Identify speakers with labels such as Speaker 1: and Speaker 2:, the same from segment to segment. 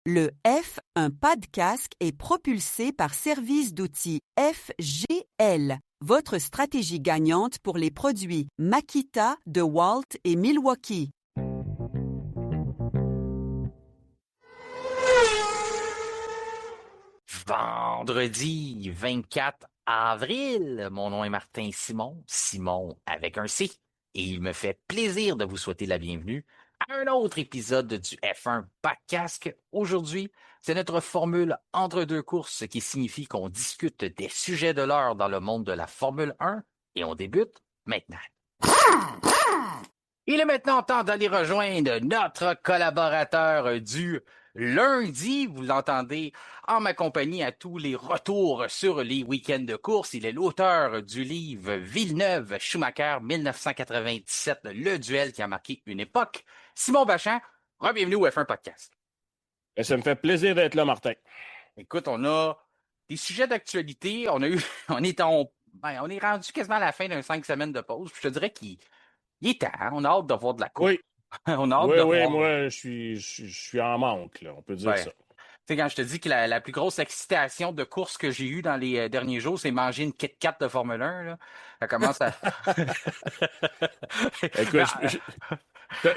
Speaker 1: Le F, un pas de casque, est propulsé par service d'outils FGL, votre stratégie gagnante pour les produits Makita, DeWalt et Milwaukee.
Speaker 2: Vendredi 24 avril, mon nom est Martin Simon avec un C, et il me fait plaisir de vous souhaiter la bienvenue à un autre épisode du F1 Podcast. Aujourd'hui, c'est notre formule entre deux courses, ce qui signifie qu'on discute des sujets de l'heure dans le monde de la Formule 1, et on débute maintenant. Il est maintenant temps d'aller rejoindre notre collaborateur du lundi. Vous l'entendez en ma compagnie à tous les retours sur les week-ends de course. Il est l'auteur du livre Villeneuve-Schumacher 1997, le duel qui a marqué une époque. Simon Bachand, bienvenue au F1 Podcast.
Speaker 3: Ça me fait plaisir d'être là, Martin.
Speaker 2: Écoute, on a des sujets d'actualité. On est rendu quasiment à la fin d'un 5 semaines de pause. Je te dirais qu'il est temps. On a hâte de voir de la course.
Speaker 3: Oui.
Speaker 2: On a hâte de voir.
Speaker 3: Moi, je suis en manque, là, on peut dire ça.
Speaker 2: Tu sais, quand je te dis que la plus grosse excitation de course que j'ai eue dans les derniers jours, c'est manger une Kit Kat de Formule 1, là. Ça commence à...
Speaker 3: Écoute,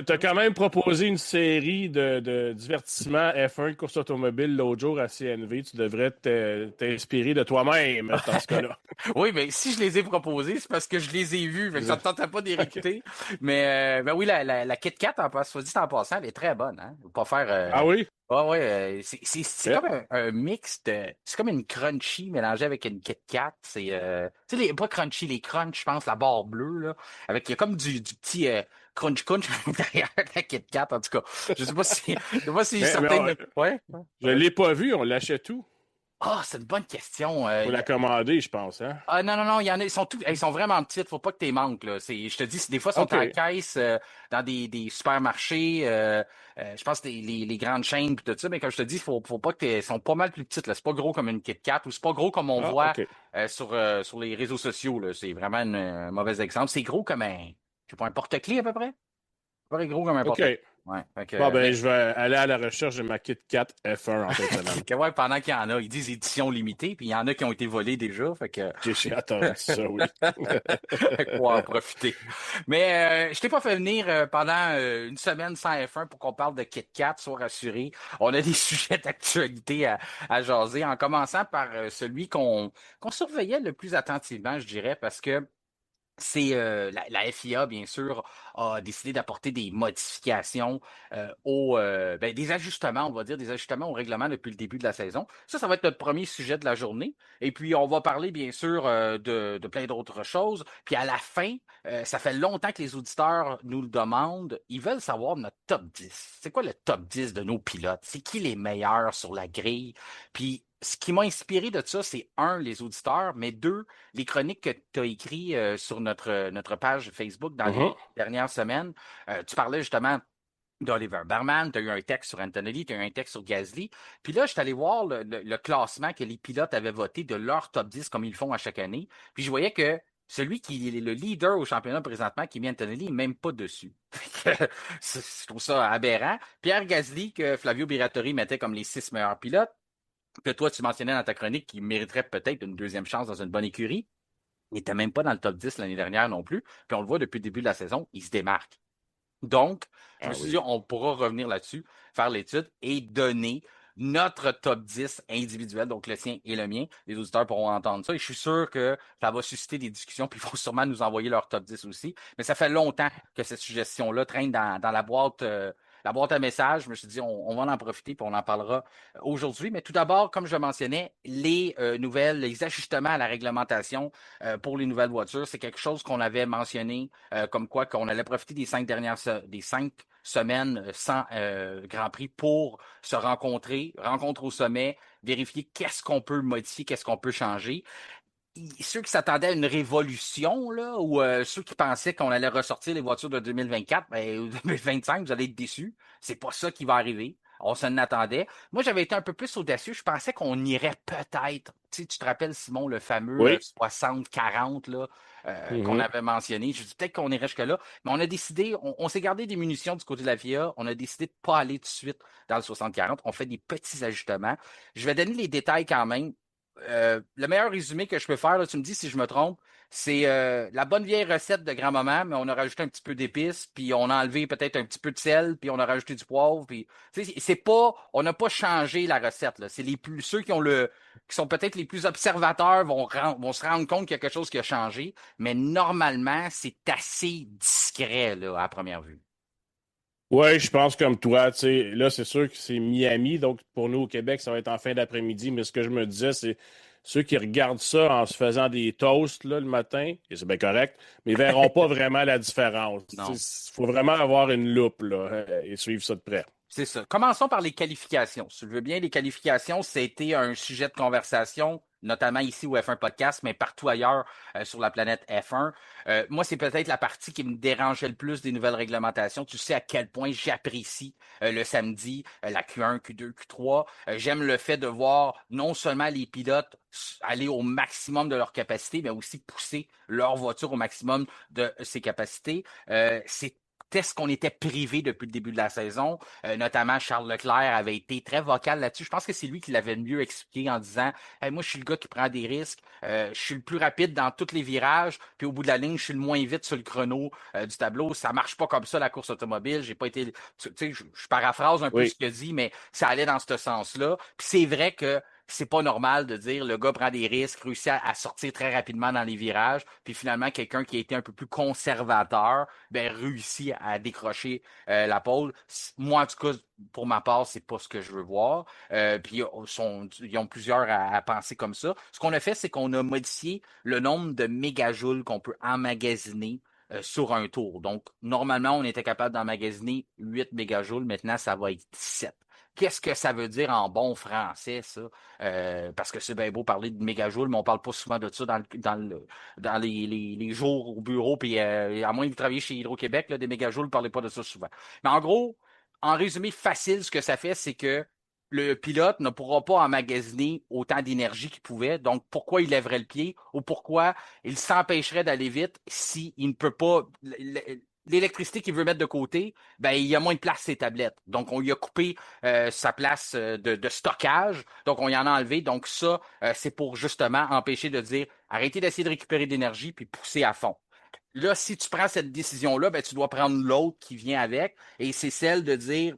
Speaker 3: t'as quand même proposé une série de divertissements F1 de course automobile l'autre jour à CNV. Tu devrais t'inspirer de toi-même dans ce cas-là.
Speaker 2: Oui, mais si je les ai proposés, c'est parce que je les ai vus. Fait que ça ne tentait pas de les réécouter. Mais ben oui, la Kit Kat, soit dit en passant, elle est très bonne. Hein? Faut pas faire...
Speaker 3: Ah oui?
Speaker 2: Ouais, c'est comme un mix de... C'est comme une crunchy mélangée avec une Kit Kat. C'est... tu sais, pas crunchy, les crunch, je pense, la barre bleue, là. Il y a comme du petit... crunch à l'intérieur de la Kit Kat, en tout cas. Je sais pas si certaines... Ouais.
Speaker 3: Je l'ai pas vu, on l'achète où?
Speaker 2: Ah, c'est une bonne question.
Speaker 3: Faut la commander, je pense, hein?
Speaker 2: Ah non, il y en a, ils sont vraiment petites, faut pas que tu les manques, là. Je te dis, des fois, ils sont en caisse dans des supermarchés, je pense les grandes chaînes puis tout ça, mais comme je te dis, faut pas ils sont pas mal plus petites, là. C'est pas gros comme une Kit Kat ou c'est pas gros comme on voit sur les réseaux sociaux, là. C'est vraiment un mauvais exemple. C'est gros comme je sais pas, un porte-clés à peu près? Pas gros comme un porte-clés. Ouais,
Speaker 3: je vais aller à la recherche de ma Kit Kat F1 en fin de semaine.
Speaker 2: Ouais, pendant qu'il y en a, ils disent édition limitée, puis il y en a qui ont été volés déjà. Fait que...
Speaker 3: J'ai attendu ça, oui.
Speaker 2: Faut en profiter. Mais je t'ai pas fait venir pendant une semaine sans F1 pour qu'on parle de Kit Kat, sois rassuré. On a des sujets d'actualité à jaser, en commençant par celui qu'on surveillait le plus attentivement, je dirais, parce que c'est la FIA, bien sûr, a décidé d'apporter des modifications des ajustements, on va dire, des ajustements au règlement depuis le début de la saison. Ça va être notre premier sujet de la journée. Et puis, on va parler, bien sûr, de plein d'autres choses. Puis, à la fin, ça fait longtemps que les auditeurs nous le demandent. Ils veulent savoir notre top 10. C'est quoi le top 10 de nos pilotes? C'est qui les meilleurs sur la grille? Puis, ce qui m'a inspiré de ça, c'est les auditeurs, mais deux, les chroniques que tu as écrites sur notre page Facebook dans les dernières semaines. Tu parlais justement d'Oliver Berman, tu as eu un texte sur Antonelli, tu as eu un texte sur Gasly. Puis là, je suis allé voir le classement que les pilotes avaient voté de leur top 10 comme ils le font à chaque année. Puis je voyais que celui qui est le leader au championnat présentement, Kimi Antonelli, n'est même pas dessus. Je trouve ça aberrant. Pierre Gasly, que Flavio Briatore mettait comme les 6 meilleurs pilotes, que toi, tu mentionnais dans ta chronique qui mériterait peut-être une deuxième chance dans une bonne écurie. Il n'était même pas dans le top 10 l'année dernière non plus. Puis on le voit depuis le début de la saison, il se démarque. Donc, je me suis dit, on pourra revenir là-dessus, faire l'étude et donner notre top 10 individuel, donc le sien et le mien. Les auditeurs pourront entendre ça et je suis sûr que ça va susciter des discussions, puis ils vont sûrement nous envoyer leur top 10 aussi. Mais ça fait longtemps que cette suggestion-là traîne dans la boîte à messages. Je me suis dit, on va en profiter puis on en parlera aujourd'hui. Mais tout d'abord, comme je le mentionnais, les les ajustements à la réglementation pour les nouvelles voitures, c'est quelque chose qu'on avait mentionné comme quoi qu'on allait profiter des 5 semaines sans Grand Prix pour se rencontre au sommet, vérifier qu'est-ce qu'on peut modifier, qu'est-ce qu'on peut changer. Ceux qui s'attendaient à une révolution, là, ou ceux qui pensaient qu'on allait ressortir les voitures de 2024, 2025, vous allez être déçus. C'est pas ça qui va arriver. On s'en attendait. Moi, j'avais été un peu plus audacieux. Je pensais qu'on irait peut-être. Tu sais, tu te rappelles, Simon, le fameux
Speaker 3: Oui.
Speaker 2: 60-40 là, qu'on
Speaker 3: Mhm.
Speaker 2: avait mentionné. Je dis peut-être qu'on irait jusque-là. Mais on a décidé, on s'est gardé des munitions du côté de la FIA. On a décidé de ne pas aller tout de suite dans le 60-40. On fait des petits ajustements. Je vais donner les détails quand même. Le meilleur résumé que je peux faire, là, tu me dis si je me trompe, c'est la bonne vieille recette de grand-maman, mais on a rajouté un petit peu d'épices, puis on a enlevé peut-être un petit peu de sel, puis on a rajouté du poivre, puis tu sais, c'est pas, on n'a pas changé la recette, là. C'est les plus ceux qui sont peut-être les plus observateurs vont se rendre compte qu'il y a quelque chose qui a changé, mais normalement c'est assez discret là à première vue.
Speaker 3: Oui, je pense comme toi. Tu sais, là, c'est sûr que c'est Miami, donc pour nous au Québec, ça va être en fin d'après-midi. Mais ce que je me disais, c'est ceux qui regardent ça en se faisant des toasts là, le matin, et c'est bien correct, mais ils verront pas vraiment la différence. Il
Speaker 2: Non.
Speaker 3: faut vraiment avoir une loupe là, et suivre ça de près.
Speaker 2: C'est ça. Commençons par les qualifications. Si tu le veux bien, les qualifications, c'était un sujet de conversation, notamment ici au F1 Podcast, mais partout ailleurs sur la planète F1. Moi, c'est peut-être la partie qui me dérangeait le plus des nouvelles réglementations. Tu sais à quel point j'apprécie le samedi, la Q1, Q2, Q3. J'aime le fait de voir non seulement les pilotes aller au maximum de leur capacité, mais aussi pousser leur voiture au maximum de ses capacités. C'était ce qu'on était privé depuis le début de la saison. Notamment, Charles Leclerc avait été très vocal là-dessus. Je pense que c'est lui qui l'avait mieux expliqué en disant hey, moi, je suis le gars qui prend des risques. Je suis le plus rapide dans tous les virages. Puis au bout de la ligne, je suis le moins vite sur le chrono du tableau. Ça marche pas comme ça, la course automobile. J'ai pas été. Tu sais, je paraphrase un peu
Speaker 3: Oui.
Speaker 2: ce qu'il a dit, mais ça allait dans ce sens-là. Puis c'est vrai que c'est pas normal de dire le gars prend des risques, réussit à sortir très rapidement dans les virages, puis finalement quelqu'un qui a été un peu plus conservateur, ben réussit à décrocher la pole. Moi, en tout cas, pour ma part, c'est pas ce que je veux voir. Puis ils ont plusieurs à penser comme ça. Ce qu'on a fait, c'est qu'on a modifié le nombre de mégajoules qu'on peut emmagasiner sur un tour. Donc, normalement, on était capable d'emmagasiner 8 mégajoules. Maintenant, ça va être 17. Qu'est-ce que ça veut dire en bon français, ça? Parce que c'est bien beau parler de mégajoules, mais on parle pas souvent de ça dans les jours au bureau. Puis à moins que vous travaillez chez Hydro-Québec, là, des mégajoules, ne parlez pas de ça souvent. Mais en gros, en résumé facile, ce que ça fait, c'est que le pilote ne pourra pas emmagasiner autant d'énergie qu'il pouvait. Donc, pourquoi il lèverait le pied ou pourquoi il s'empêcherait d'aller vite s'il ne peut pas. L'électricité qu'il veut mettre de côté, ben, il y a moins de place sur ses tablettes. Donc, on lui a coupé sa place de stockage. Donc, on y en a enlevé. Donc, ça, c'est pour justement empêcher de dire arrêtez d'essayer de récupérer de l'énergie puis pousser à fond. Là, si tu prends cette décision-là, ben, tu dois prendre l'autre qui vient avec, et c'est celle de dire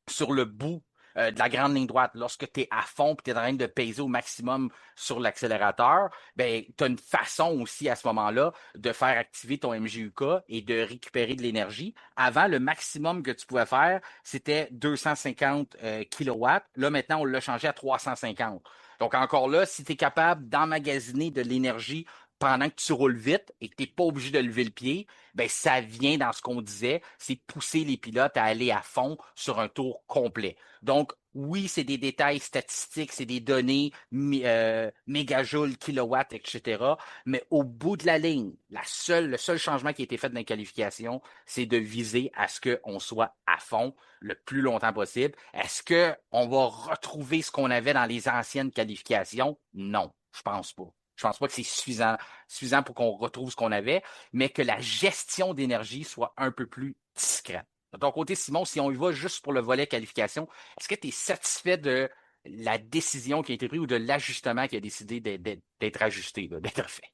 Speaker 2: sur le bout de la grande ligne droite, lorsque tu es à fond et tu es en train de peser au maximum sur l'accélérateur, ben, tu as une façon aussi à ce moment-là de faire activer ton MGUK et de récupérer de l'énergie. Avant, le maximum que tu pouvais faire, c'était 250 kilowatts. Là, maintenant, on l'a changé à 350. Donc, encore là, si tu es capable d'emmagasiner de l'énergie pendant que tu roules vite et que tu n'es pas obligé de lever le pied, ben, ça vient dans ce qu'on disait, c'est pousser les pilotes à aller à fond sur un tour complet. Donc, oui, c'est des détails statistiques, c'est des données, mégajoules, kilowatts, etc. Mais au bout de la ligne, le seul changement qui a été fait dans les qualifications, c'est de viser à ce qu'on soit à fond le plus longtemps possible. Est-ce qu'on va retrouver ce qu'on avait dans les anciennes qualifications? Non, je pense pas. Je pense pas que c'est suffisant pour qu'on retrouve ce qu'on avait, mais que la gestion d'énergie soit un peu plus discrète. De ton côté, Simon, si on y va juste pour le volet qualification, est-ce que tu es satisfait de la décision qui a été prise ou de l'ajustement qui a décidé d'être ajusté, d'être fait?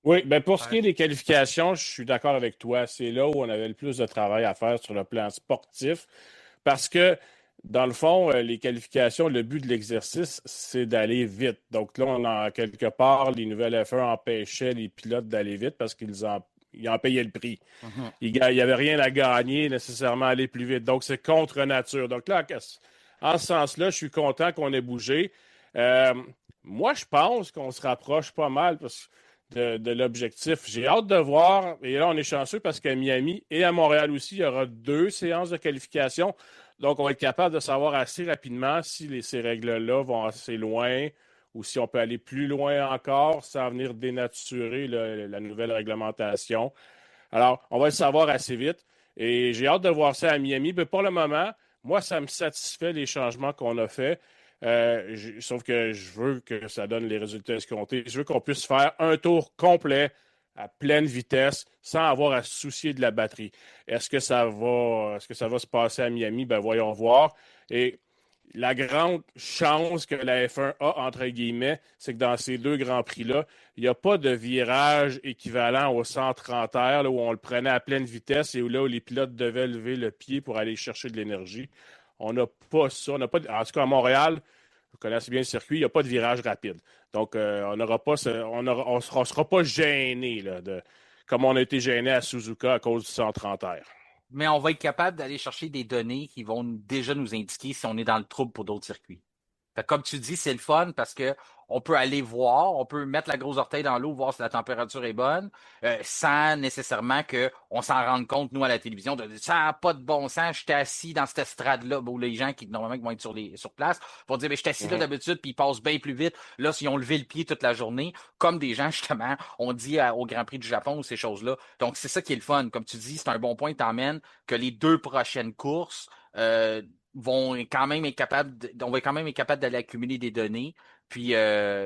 Speaker 3: Oui, ben pour ce qui
Speaker 2: Ouais.
Speaker 3: est des qualifications, je suis d'accord avec toi. C'est là où on avait le plus de travail à faire sur le plan sportif parce que, dans le fond, les qualifications, le but de l'exercice, c'est d'aller vite. Donc là, on a quelque part, les nouvelles F1 empêchaient les pilotes d'aller vite parce ils en payaient le prix.
Speaker 2: Mhm.
Speaker 3: Il n'y avait rien à gagner nécessairement à aller plus vite. Donc, c'est contre nature. Donc là, en ce sens-là, je suis content qu'on ait bougé. Euh, Moi, je pense qu'on se rapproche pas mal de l'objectif. J'ai hâte de voir. Et là, on est chanceux parce qu'à Miami et à Montréal aussi, il y aura 2 séances de qualification. Donc, on va être capable de savoir assez rapidement si ces règles-là vont assez loin ou si on peut aller plus loin encore sans venir dénaturer la nouvelle réglementation. Alors, on va le savoir assez vite. Et j'ai hâte de voir ça à Miami. Mais pour le moment, Moi, ça me satisfait les changements qu'on a faits. Sauf que je veux que ça donne les résultats escomptés. Je veux qu'on puisse faire un tour complet à pleine vitesse sans avoir à se soucier de la batterie. Est-ce que ça va se passer à Miami? Ben, voyons voir. Et la grande chance que la F1 a, entre guillemets, c'est que dans ces deux grands prix-là, il n'y a pas de virage équivalent au 130 R, là, où on le prenait à pleine vitesse et où les pilotes devaient lever le pied pour aller chercher de l'énergie. On n'a pas ça. On n'a pas, en tout cas, à Montréal, vous connaissez bien le circuit, il n'y a pas de virage rapide. Donc, on n'aura pas on sera pas gêné là, comme on a été gêné à Suzuka à cause du 130 R.
Speaker 2: Mais on va être capable d'aller chercher des données qui vont déjà nous indiquer si on est dans le trouble pour d'autres circuits. Fait que comme tu dis, c'est le fun parce que on peut aller voir, on peut mettre la grosse orteille dans l'eau, voir si la température est bonne, sans nécessairement qu'on s'en rende compte, nous, à la télévision, de ça n'a pas de bon sens, j'étais assis dans cette estrade-là, où les gens qui, normalement, qui vont être sur place, vont dire, mais je suis assis là d'habitude, puis ils passent bien plus vite. Là, s'ils ont levé le pied toute la journée, comme des gens, justement, ont dit au Grand Prix du Japon ou ces choses-là. Donc, c'est ça qui est le fun. Comme tu dis, c'est un bon point, t'emmènes que les deux prochaines courses, vont quand même être capables on va quand même être capable d'aller accumuler des données. Puis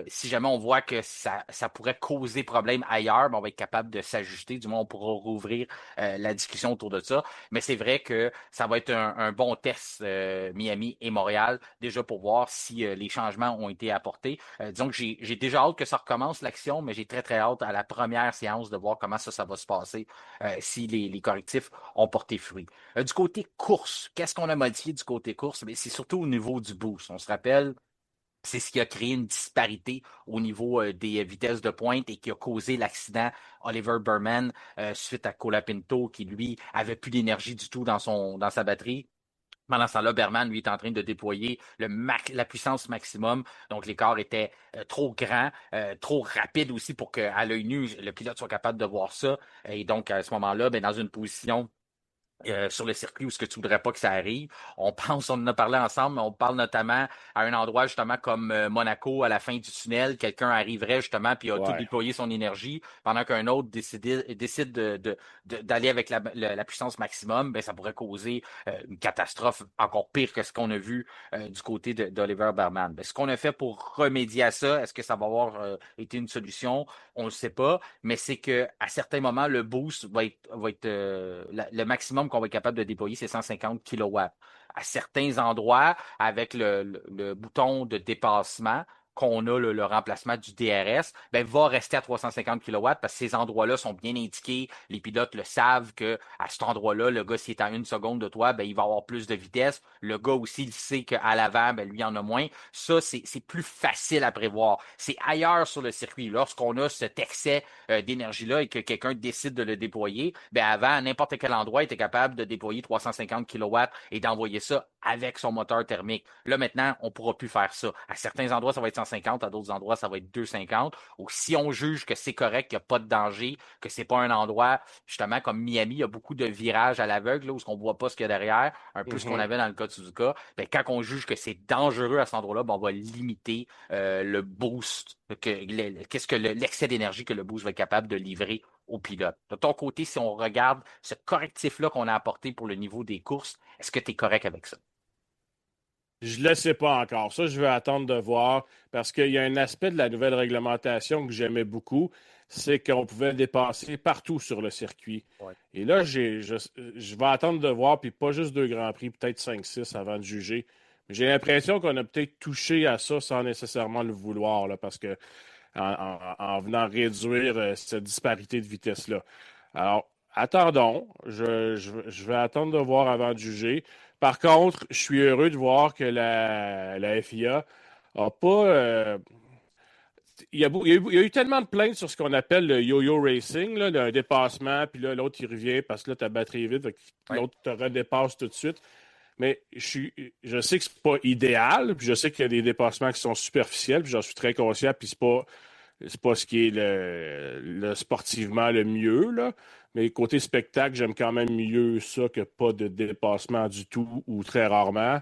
Speaker 2: si jamais on voit que ça pourrait causer problème ailleurs, ben, on va être capable de s'ajuster. Du moins, on pourra rouvrir la discussion autour de ça. Mais c'est vrai que ça va être un bon test, Miami et Montréal, déjà pour voir si les changements ont été apportés. Disons que j'ai déjà hâte que ça recommence l'action, mais j'ai très, très hâte à la première séance de voir comment ça va se passer si les correctifs ont porté fruit. Du côté course, qu'est-ce qu'on a modifié du côté course? Mais c'est surtout au niveau du boost. On se rappelle, c'est ce qui a créé une disparité au niveau des vitesses de pointe et qui a causé l'accident Oliver Burman suite à Colapinto qui, lui, avait plus d'énergie du tout dans sa batterie. Pendant ce temps-là, Berman, lui, est en train de déployer la puissance maximum. Donc, l'écart était trop grand, trop rapide aussi pour qu'à l'œil nu, le pilote soit capable de voir ça. Et donc, à ce moment-là, ben, dans une position sur le circuit où ce que tu voudrais pas que ça arrive. On en a parlé ensemble, mais on parle notamment à un endroit justement comme Monaco à la fin du tunnel. Quelqu'un arriverait justement puis a tout
Speaker 3: Ouais.
Speaker 2: déployé son énergie pendant qu'un autre décide d'aller avec la puissance maximum. Ben, ça pourrait causer une catastrophe encore pire que ce qu'on a vu du côté d'Oliver Berman. Ben, ce qu'on a fait pour remédier à ça, est-ce que ça va avoir été une solution? On ne le sait pas, mais c'est qu'à certains moments, le boost va être le maximum qu'on va être capable de déployer, c'est 150 kilowatts. À certains endroits, avec le bouton de dépassement, qu'on a le remplacement du DRS, ben, va rester à 350 kilowatts parce que ces endroits-là sont bien indiqués. Les pilotes le savent que à cet endroit-là, le gars, s'il est à 1 seconde de toi, ben, il va avoir plus de vitesse. Le gars aussi, il sait qu'à l'avant, ben, lui, il en a moins. Ça, c'est plus facile à prévoir. C'est ailleurs sur le circuit. Lorsqu'on a cet excès d'énergie-là et que quelqu'un décide de le déployer, ben, avant, à n'importe quel endroit, il était capable de déployer 350 kilowatts et d'envoyer ça avec son moteur thermique. Là, maintenant, on ne pourra plus faire ça. À certains endroits, ça va être 150, à d'autres endroits, ça va être 250. Ou si on juge que c'est correct, qu'il n'y a pas de danger, que c'est pas un endroit, justement, comme Miami, il y a beaucoup de virages à l'aveugle, là, où on ne voit pas ce qu'il y a derrière, un peu ce qu'on avait dans le cas de Suzuka. Ben, quand on juge que c'est dangereux à cet endroit-là, ben, on va limiter le boost, qu'est-ce que l'excès d'énergie que le boost va être capable de livrer au pilote. De ton côté, si on regarde ce correctif-là qu'on a apporté pour le niveau des courses, est-ce que tu es correct avec ça?
Speaker 3: Je ne le sais pas encore. Ça, je vais attendre de voir parce qu'il y a un aspect de la nouvelle réglementation que j'aimais beaucoup, c'est qu'on pouvait dépasser partout sur le circuit.
Speaker 2: Ouais.
Speaker 3: Et là, je vais attendre de voir, puis pas juste deux grands prix, peut-être 5-6 avant de juger. J'ai l'impression qu'on a peut-être touché à ça sans nécessairement le vouloir, là, parce que en venant réduire cette disparité de vitesse-là. Alors, attendons. Je vais attendre de voir avant de juger. Par contre, je suis heureux de voir que la FIA a pas. Il y a eu tellement de plaintes sur ce qu'on appelle le yo-yo racing, là, un dépassement, puis là, l'autre, il revient parce que là, ta batterie est vide,
Speaker 2: Ouais.
Speaker 3: l'autre te redépasse tout de suite. Mais je sais que c'est pas idéal, puis je sais qu'il y a des dépassements qui sont superficiels, puis j'en suis très conscient, puis c'est pas ce qui est le sportivement le mieux, là. Mais côté spectacle, j'aime quand même mieux ça que pas de dépassement du tout ou très rarement.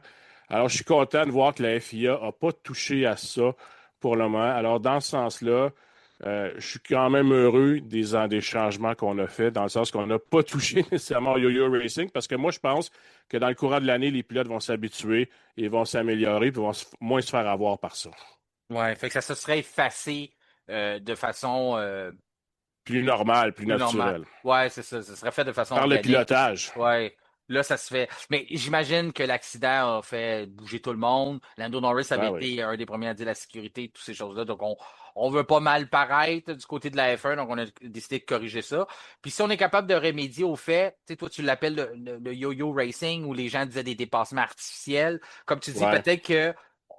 Speaker 3: Alors, je suis content de voir que la FIA n'a pas touché à ça pour le moment. Alors, dans ce sens-là, Je suis quand même heureux des changements qu'on a faits, dans le sens qu'on n'a pas touché nécessairement au yo-yo racing, parce que moi, je pense que dans le courant de l'année, les pilotes vont s'habituer et vont s'améliorer, puis vont moins se faire avoir par ça.
Speaker 2: Ouais, fait que ça se serait effacé de façon
Speaker 3: Plus normal, plus
Speaker 2: plus normale.
Speaker 3: naturel.
Speaker 2: Ouais, c'est ça. Ça serait fait de façon
Speaker 3: Par le
Speaker 2: organique.
Speaker 3: pilotage.
Speaker 2: Ouais. Là, ça se fait. Mais j'imagine que l'accident a fait bouger tout le monde. Lando Norris avait
Speaker 3: Ben oui.
Speaker 2: été un des premiers à dire la sécurité, toutes ces choses-là. Donc, on veut pas mal paraître du côté de la F1, donc on a décidé de corriger ça. Puis si on est capable de remédier au fait, tu sais, toi, tu l'appelles le yo-yo racing, où les gens disaient des dépassements artificiels. Comme tu dis,
Speaker 3: Ouais.
Speaker 2: peut-être que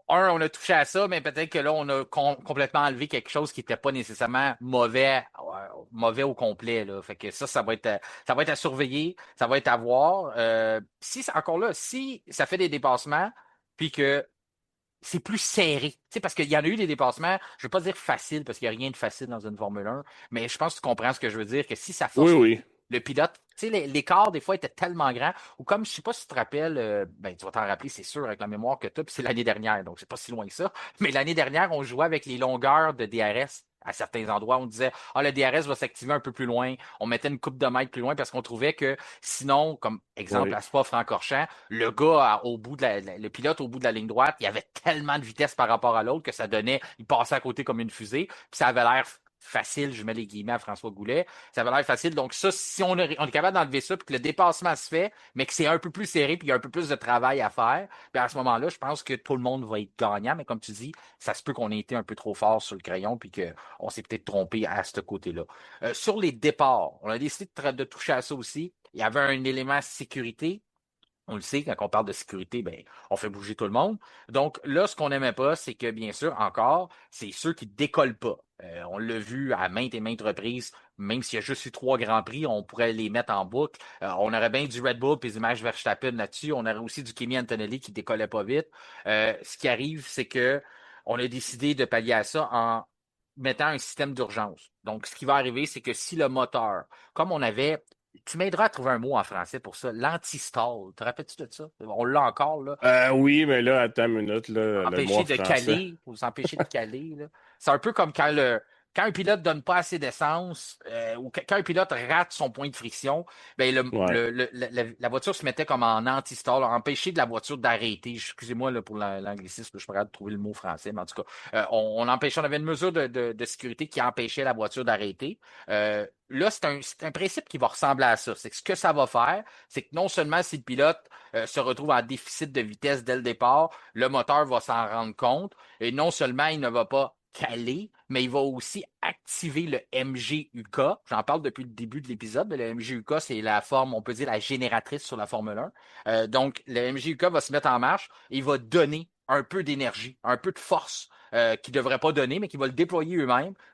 Speaker 2: on a touché à ça, mais peut-être que là, on a complètement enlevé quelque chose qui n'était pas nécessairement mauvais au complet, là. Fait que ça va être à surveiller, ça va être à voir. Encore là, si ça fait des dépassements, puis que c'est plus serré. Tu sais, parce qu'il y en a eu des dépassements, je ne veux pas dire facile, parce qu'il n'y a rien de facile dans une Formule 1, mais je pense que tu comprends ce que je veux dire, que si ça
Speaker 3: Oui,
Speaker 2: force
Speaker 3: oui.
Speaker 2: le pilote, tu sais, l'écart, des fois, était tellement grand, ou comme, je sais pas si tu te rappelles, ben, tu vas t'en rappeler, c'est sûr, avec la mémoire que tu as, puis c'est l'année dernière, donc c'est pas si loin que ça, mais l'année dernière, on jouait avec les longueurs de DRS. À certains endroits, on disait, ah, le DRS va s'activer un peu plus loin. On mettait une coupe de mètres plus loin parce qu'on trouvait que sinon, comme exemple
Speaker 3: Oui.
Speaker 2: à Spa-Francorchamps, le gars au bout de le pilote au bout de la ligne droite, il avait tellement de vitesse par rapport à l'autre que ça donnait, il passait à côté comme une fusée, puis ça avait l'air facile, je mets les guillemets à François Goulet, ça avait l'air facile. Donc ça, si on est capable d'enlever ça, puis que le dépassement se fait, mais que c'est un peu plus serré, puis il y a un peu plus de travail à faire, puis à ce moment-là, je pense que tout le monde va être gagnant, mais comme tu dis, ça se peut qu'on ait été un peu trop fort sur le crayon, puis qu'on s'est peut-être trompé à ce côté-là. Sur les départs, on a décidé de toucher à ça aussi. Il y avait un élément sécurité. On le sait, quand on parle de sécurité, ben, on fait bouger tout le monde. Donc là, ce qu'on n'aimait pas, c'est que, bien sûr, encore, c'est ceux qui décollent pas. On l'a vu à maintes et maintes reprises, même s'il y a juste eu 3 grands prix, on pourrait les mettre en boucle. On aurait bien du Red Bull puis du Max Verstappen là-dessus. On aurait aussi du Kimi Antonelli qui décollait pas vite. Ce qui arrive, c'est que on a décidé de pallier à ça en mettant un système d'urgence. Donc, ce qui va arriver, c'est que si le moteur, comme on avait tu m'aideras à trouver un mot en français pour ça. L'anti-stall. Te rappelles-tu de ça? On l'a encore, là.
Speaker 3: Oui, mais là, attends une minute, là, le mot
Speaker 2: Empêcher de
Speaker 3: français.
Speaker 2: caler, pour vous empêcher de caler, là. C'est un peu comme quand un pilote donne pas assez d'essence ou quand un pilote rate son point de friction, ben
Speaker 3: Ouais.
Speaker 2: la voiture se mettait comme en anti-stall, empêcher de la voiture d'arrêter. Excusez-moi là, pour l'anglicisme, je suis pas capable de trouver le mot français, mais en tout cas, on avait une mesure de sécurité qui empêchait la voiture d'arrêter. Là, c'est un principe qui va ressembler à ça. C'est que ce que ça va faire, c'est que non seulement si le pilote se retrouve en déficit de vitesse dès le départ, le moteur va s'en rendre compte et non seulement il ne va pas caler, mais il va aussi activer le MGUK. J'en parle depuis le début de l'épisode. Le MGUK, c'est la forme, on peut dire, la génératrice sur la Formule 1. Donc, le MGUK va se mettre en marche et il va donner un peu d'énergie, un peu de force qu'il ne devrait pas donner, mais qu'il va le déployer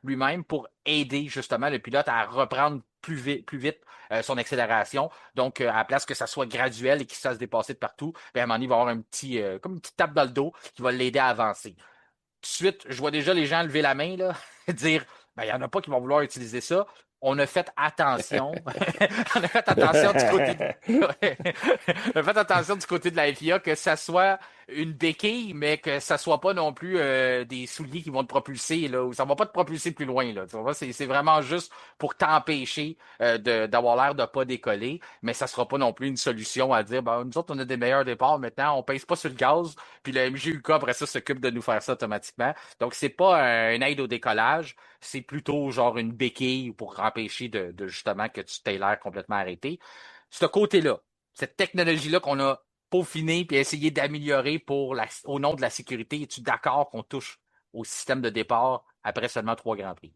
Speaker 2: lui-même pour aider justement le pilote à reprendre plus vite son accélération. Donc, à la place que ça soit graduel et qu'il se fasse dépasser de partout, bien, à un moment donné, il va avoir comme une petite tape dans le dos qui va l'aider à avancer. Tout de suite, je vois déjà les gens lever la main, là, dire, ben, il n'y en a pas qui vont vouloir utiliser ça. On a fait attention. On a fait attention du côté de... On a fait attention du côté de la FIA que ça soit une béquille, mais que ça soit pas non plus des souliers qui vont te propulser, là, ou ça va pas te propulser plus loin, là. Tu vois, c'est vraiment juste pour t'empêcher d'avoir l'air de pas décoller, mais ça sera pas non plus une solution à dire, ben, nous autres, on a des meilleurs départs maintenant, on pèse pas sur le gaz, puis le MGUK, après ça, s'occupe de nous faire ça automatiquement. Donc, c'est pas une aide au décollage, c'est plutôt genre une béquille pour empêcher de justement que tu t'aies l'air complètement arrêté. Ce côté-là, cette technologie-là qu'on a peaufiné puis essayer d'améliorer au nom de la sécurité, es-tu d'accord qu'on touche au système de départ après seulement 3 Grands Prix?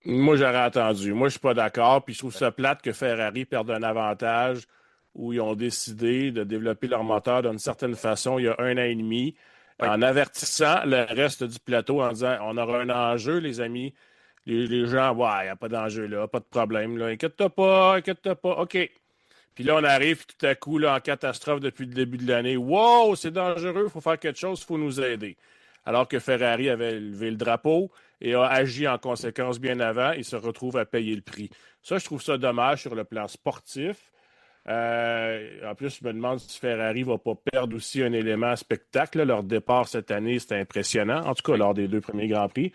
Speaker 3: Moi, j'aurais attendu. Moi, je suis pas d'accord. Puis je trouve ça plate que Ferrari perde un avantage où ils ont décidé de développer leur moteur d'une certaine façon il y a 1 an et demi,
Speaker 2: Oui.
Speaker 3: en avertissant le reste du plateau en disant on aura un enjeu, les amis. Les gens, ouais, il n'y a pas d'enjeu là, pas de problème. Là. Inquiète-toi pas, inquiète-toi pas. OK. Puis là, on arrive tout à coup là, en catastrophe depuis le début de l'année. Wow, c'est dangereux, il faut faire quelque chose, il faut nous aider. Alors que Ferrari avait levé le drapeau et a agi en conséquence bien avant, il se retrouve à payer le prix. Ça, je trouve ça dommage sur le plan sportif. En plus, je me demande si Ferrari ne va pas perdre aussi un élément spectacle, là. Leur départ cette année, c'était impressionnant, en tout cas lors des 2 premiers Grands Prix.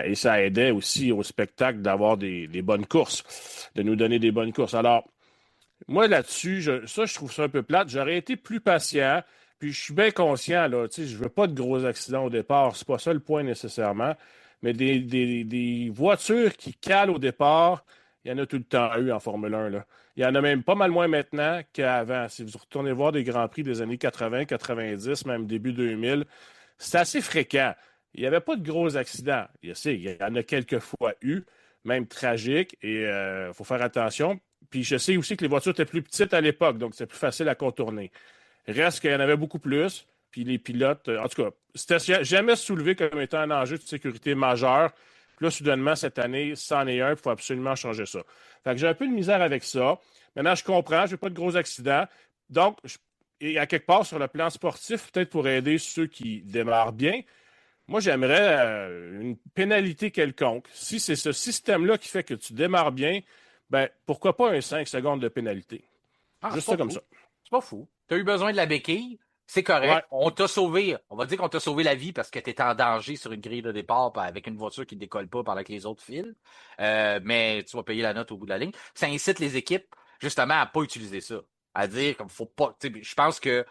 Speaker 3: Et ça aidait aussi au spectacle d'avoir des bonnes courses, de nous donner des bonnes courses. Alors, moi, là-dessus, je trouve ça un peu plate. J'aurais été plus patient. Puis, je suis bien conscient, là, tu sais, je veux pas de gros accidents au départ. C'est pas ça le point nécessairement. Mais des voitures qui calent au départ, il y en a tout le temps eu en Formule 1, là. Il y en a même pas mal moins maintenant qu'avant. Si vous retournez voir des Grands Prix des années 80, 90, même début 2000, c'est assez fréquent. Il n'y avait pas de gros accidents. Il y en a quelques fois eu, même tragiques, et il faut faire attention. Puis je sais aussi que les voitures étaient plus petites à l'époque, donc c'est plus facile à contourner. Reste qu'il y en avait beaucoup plus, puis les pilotes, en tout cas, c'était jamais soulevé comme étant un enjeu de sécurité majeur. Puis là, soudainement, cette année, c'en est un, il faut absolument changer ça. Fait que j'ai un peu de misère avec ça. Maintenant, je comprends, je veux pas de gros accidents. Donc, et à quelque part, sur le plan sportif, peut-être pour aider ceux qui démarrent bien, moi, j'aimerais une pénalité quelconque. Si c'est ce système-là qui fait que tu démarres bien, ben pourquoi pas un 5 secondes de pénalité?
Speaker 2: Ah, c'est
Speaker 3: Juste
Speaker 2: pas
Speaker 3: ça comme
Speaker 2: fou.
Speaker 3: ça.
Speaker 2: C'est pas fou. Tu as eu besoin de la béquille, c'est
Speaker 3: Ouais,
Speaker 2: correct. On t'a sauvé. On va dire qu'on t'a sauvé la vie parce que tu étais en danger sur une grille de départ avec une voiture qui ne décolle pas pendant que les autres filent. Mais tu vas payer la note au bout de la ligne. Ça incite les équipes, justement, à pas utiliser ça. À dire comme faut pas. Je pense que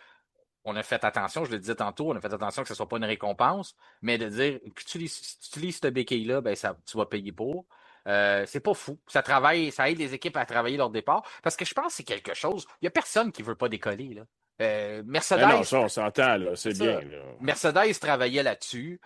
Speaker 2: on a fait attention, je le disais tantôt, on a fait attention que ce soit pas une récompense, mais de dire que si tu utilises cette béquille-là, ben ça, tu vas payer pour. C'est pas fou. Ça travaille, ça aide les équipes à travailler leur départ. Parce que je pense que c'est quelque chose. Il n'y a personne qui veut pas décoller, là.
Speaker 3: ben non,
Speaker 2: Mercedes,
Speaker 3: ça, on s'entend, là,
Speaker 2: c'est
Speaker 3: c'est bien,
Speaker 2: ça.
Speaker 3: là.
Speaker 2: Mercedes travaillait là-dessus.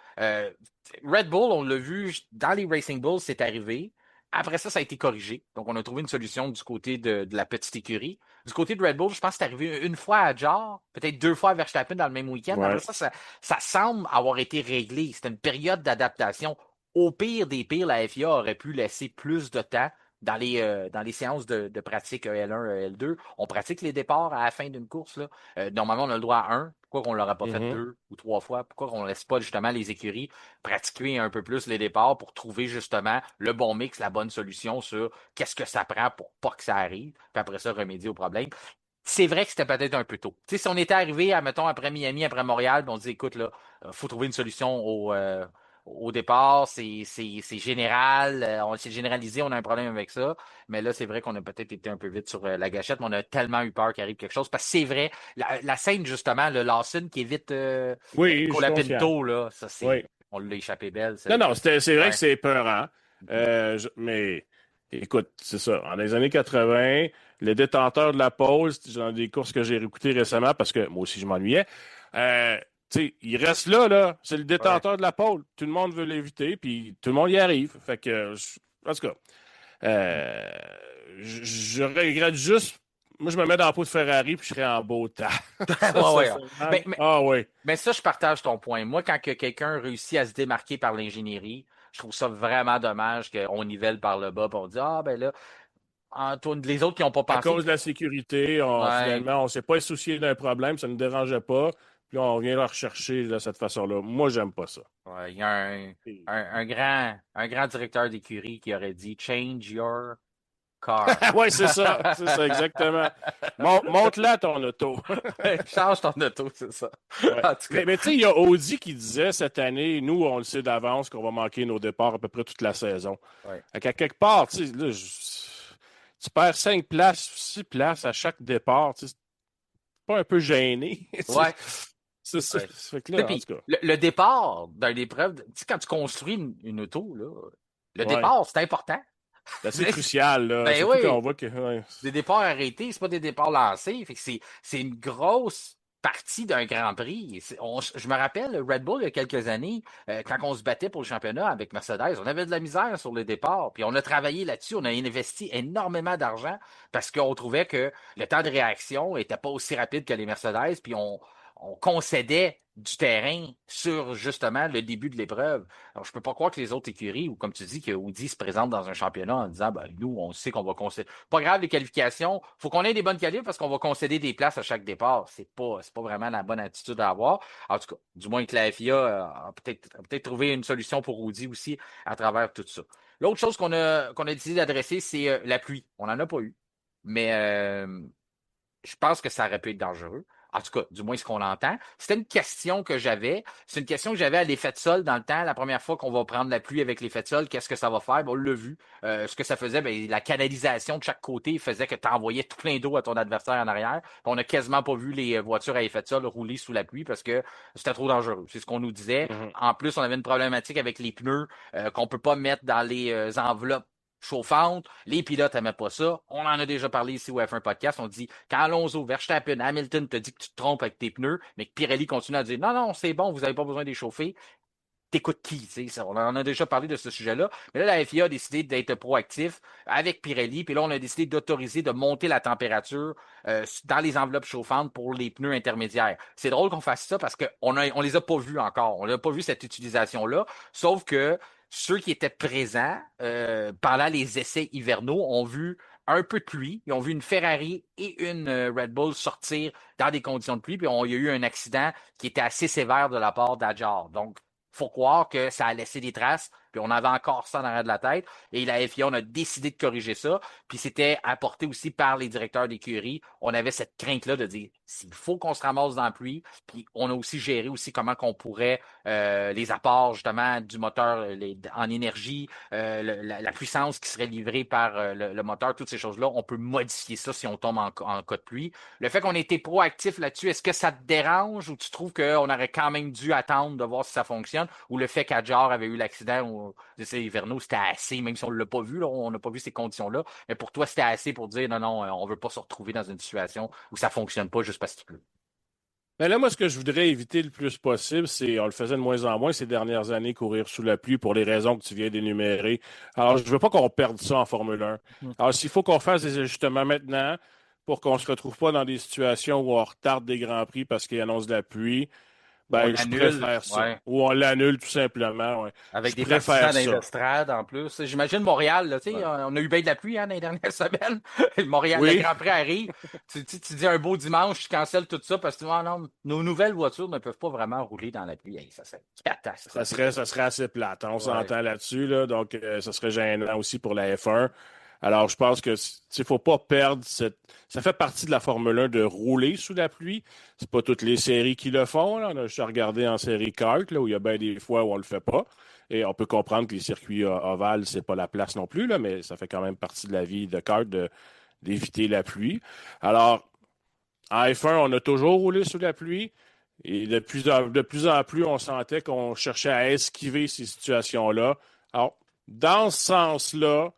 Speaker 2: Red Bull, on l'a vu dans les Racing Bulls, c'est arrivé. Après ça, ça a été corrigé. Donc, on a trouvé une solution du côté de la petite écurie. Du côté de Red Bull, je pense que c'est arrivé une fois à Jar, peut-être 2 fois à Verstappen dans le même week-end. Après
Speaker 3: Ouais.
Speaker 2: ça semble avoir été réglé. C'était une période d'adaptation. Au pire des pires, la FIA aurait pu laisser plus de temps dans les séances de pratique EL1, EL2. On pratique les départs à la fin d'une course, là. Normalement, on a le droit à un. Pourquoi on ne l'aurait pas fait
Speaker 3: Mhm.
Speaker 2: 2 ou 3 fois? Pourquoi on ne laisse pas justement les écuries pratiquer un peu plus les départs pour trouver justement le bon mix, la bonne solution sur qu'est-ce que ça prend pour pas que ça arrive, puis après ça, remédier au problème. C'est vrai que c'était peut-être un peu tôt. Tu sais, si on était arrivé, mettons, après Miami, après Montréal, puis on dit, écoute, là, faut trouver une solution au départ, c'est général, on s'est généralisé, on a un problème avec ça. Mais là, c'est vrai qu'on a peut-être été un peu vite sur la gâchette, mais on a tellement eu peur qu'il arrive quelque chose. Parce que c'est vrai, la scène, justement, le Lawson qui évite
Speaker 3: Oui, je suis conscient.
Speaker 2: Colapinto, là, ça,
Speaker 3: Oui.
Speaker 2: c'est. On l'a échappé belle,
Speaker 3: Non, non,
Speaker 2: celle-là.
Speaker 3: c'est vrai que
Speaker 2: Ouais.
Speaker 3: c'est peurant. Mais écoute, c'est ça. En les années 80, les détenteurs de la pole, dans des courses que j'ai réécoutées récemment, parce que moi aussi je m'ennuyais, tu sais, il reste là, là. C'est le
Speaker 2: Ouais.
Speaker 3: détenteur de la pole. Tout le monde veut l'éviter, puis tout le monde y arrive. Fait que, en tout cas, euh, je regrette juste. Moi, je me mets dans la peau de Ferrari, puis je serais en beau temps. Ça,
Speaker 2: Ouais, ouais.
Speaker 3: sincèrement.
Speaker 2: Mais, mais,
Speaker 3: Ah oui.
Speaker 2: mais ça, je partage ton point. Moi, quand que quelqu'un réussit à se démarquer par l'ingénierie, je trouve ça vraiment dommage qu'on nivelle par le bas et on dit, ah, ben là, les autres qui n'ont pas
Speaker 3: À
Speaker 2: pensé.
Speaker 3: cause de la sécurité,
Speaker 2: Ouais.
Speaker 3: finalement, on ne s'est pas soucié d'un problème, ça ne nous dérangeait pas, puis on vient le rechercher de cette façon-là. Moi, j'aime pas ça.
Speaker 2: Ouais, il y a un grand directeur d'écurie qui aurait dit Change your car.
Speaker 3: Oui, c'est ça, exactement. Monte-la ton auto.
Speaker 2: Change ton auto, c'est ça.
Speaker 3: Ouais.
Speaker 2: En tout cas.
Speaker 3: Mais tu sais, il y a Audi qui disait cette année, nous, on le sait d'avance qu'on va manquer nos départs à peu près toute la saison.
Speaker 2: Ouais.
Speaker 3: Fait qu'à quelque part, tu sais, là, tu perds 5 places, 6 places à chaque départ, tu sais, c'est pas un peu gêné.
Speaker 2: Ouais.
Speaker 3: C'est ça.
Speaker 2: Ouais.
Speaker 3: Fait que
Speaker 2: Tu sais,
Speaker 3: là, en
Speaker 2: puis
Speaker 3: tout cas,
Speaker 2: le départ d'une épreuve, tu sais, quand tu construis une auto, là, le
Speaker 3: ouais.
Speaker 2: départ, c'est important.
Speaker 3: C'est assez crucial, là.
Speaker 2: Ben
Speaker 3: Surtout quand
Speaker 2: oui,
Speaker 3: on voit que. Ouais.
Speaker 2: des départs arrêtés, c'est pas des départs lancés. Fait que c'est une grosse partie d'un Grand Prix. Je me rappelle, Red Bull, il y a quelques années, quand on se battait pour le championnat avec Mercedes, on avait de la misère sur le départ. Puis on a travaillé là-dessus, on a investi énormément d'argent parce qu'on trouvait que le temps de réaction était pas aussi rapide que les Mercedes. Puis on concédait du terrain sur justement le début de l'épreuve. Alors, je peux pas croire que les autres écuries, ou comme tu dis, que Audi se présente dans un championnat en disant, ben, nous, on sait qu'on va concéder. Pas grave, les qualifications. Faut qu'on ait des bonnes qualifs parce qu'on va concéder des places à chaque départ. C'est pas vraiment la bonne attitude à avoir. En tout cas, du moins que la FIA a peut-être trouvé une solution pour Audi aussi à travers tout ça. L'autre chose qu'on a décidé d'adresser, c'est la pluie. On n'en a pas eu. Mais je pense que ça aurait pu être dangereux. En tout cas, du moins ce qu'on entend. C'était une question que j'avais. C'est une question que j'avais à l'effet de sol dans le temps. La première fois qu'on va prendre la pluie avec l'effet de sol, qu'est-ce que ça va faire? Ben, on l'a vu. Ce que ça faisait, ben, la canalisation de chaque côté faisait que tu envoyais tout plein d'eau à ton adversaire en arrière. On n'a quasiment pas vu les voitures à effet de sol rouler sous la pluie parce que c'était trop dangereux. C'est ce qu'on nous disait. En plus, on avait une problématique avec les pneus qu'on peut pas mettre dans les enveloppes chauffante. Les pilotes n'aimaient pas ça. On en a déjà parlé ici au F1 Podcast. On dit, quand Alonso, Verstappen, Hamilton te dit que tu te trompes avec tes pneus, mais que Pirelli continue à dire, non, non, c'est bon, vous n'avez pas besoin d'échauffer. T'écoutes qui? On en a déjà parlé de ce sujet-là. Mais là, la FIA a décidé d'être proactif avec Pirelli. Puis là, on a décidé d'autoriser de monter la température dans les enveloppes chauffantes pour les pneus intermédiaires. C'est drôle qu'on fasse ça parce on les a pas vus encore. On n'a pas vu cette utilisation-là. Sauf que ceux qui étaient présents pendant les essais hivernaux ont vu un peu de pluie. Ils ont vu une Ferrari et une Red Bull sortir dans des conditions de pluie. Puis il y a eu un accident qui était assez sévère de la part d'Adjar. Donc, faut croire que ça a laissé des traces, puis on avait encore ça dans l'arrière de la tête. Et la FIA, on a décidé de corriger ça. Puis c'était apporté aussi par les directeurs d'écurie. On avait cette crainte-là de dire, s'il faut qu'on se ramasse dans la pluie, puis on a aussi géré aussi comment qu'on pourrait les apports justement du moteur en énergie, la puissance qui serait livrée par le moteur, toutes ces choses-là. On peut modifier ça si on tombe en cas de pluie. Le fait qu'on ait été proactif là-dessus, est-ce que ça te dérange ou tu trouves qu'on aurait quand même dû attendre de voir si ça fonctionne ou le fait qu'Adjar avait eu l'accident aux essais hivernaux, c'était assez, même si on ne l'a pas vu, là, on n'a pas vu ces conditions-là, mais pour toi, c'était assez pour dire non, non, on ne veut pas se retrouver dans une situation où ça ne fonctionne pas juste parce qu'il pleut.
Speaker 3: Mais là, moi, ce que je voudrais éviter le plus possible, c'est, on le faisait de moins en moins ces dernières années, courir sous la pluie pour les raisons que tu viens d'énumérer. Alors, je veux pas qu'on perde ça en Formule 1. Alors, s'il faut qu'on fasse des ajustements maintenant pour qu'on se retrouve pas dans des situations où on retarde des grands prix parce qu'ils annoncent de la pluie,
Speaker 2: On
Speaker 3: ben, je
Speaker 2: l'annule,
Speaker 3: préfère ça.
Speaker 2: ouais.
Speaker 3: Ou on l'annule tout simplement, ouais.
Speaker 2: Avec
Speaker 3: Je
Speaker 2: des
Speaker 3: préfère
Speaker 2: partisans
Speaker 3: ça.
Speaker 2: d'investrade en plus. J'imagine Montréal, là, tu sais,
Speaker 3: Ouais.
Speaker 2: on a eu bien de la pluie hein, dans les dernières semaines. Montréal, le
Speaker 3: Oui,
Speaker 2: Grand Prix arrive. Tu dis un beau dimanche, tu cancelles tout ça parce que ah, non, nos nouvelles voitures ne peuvent pas vraiment rouler dans la pluie. Hey, ça serait catastrophique.
Speaker 3: ça serait assez plate, hein. On
Speaker 2: Ouais.
Speaker 3: s'entend là-dessus, là. Donc, ça serait gênant aussi pour la F1. Alors, je pense que il faut pas perdre cette. Ça fait partie de la Formule 1 de rouler sous la pluie. C'est pas toutes les séries qui le font, là. On a juste regardé en série kart, là, où il y a bien des fois où on le fait pas. Et on peut comprendre que les circuits ovales, c'est pas la place non plus, là, mais ça fait quand même partie de la vie de kart d'éviter la pluie. Alors, en F1, on a toujours roulé sous la pluie. Et de plus en plus, on sentait qu'on cherchait à esquiver ces situations-là. Alors, dans ce sens-là,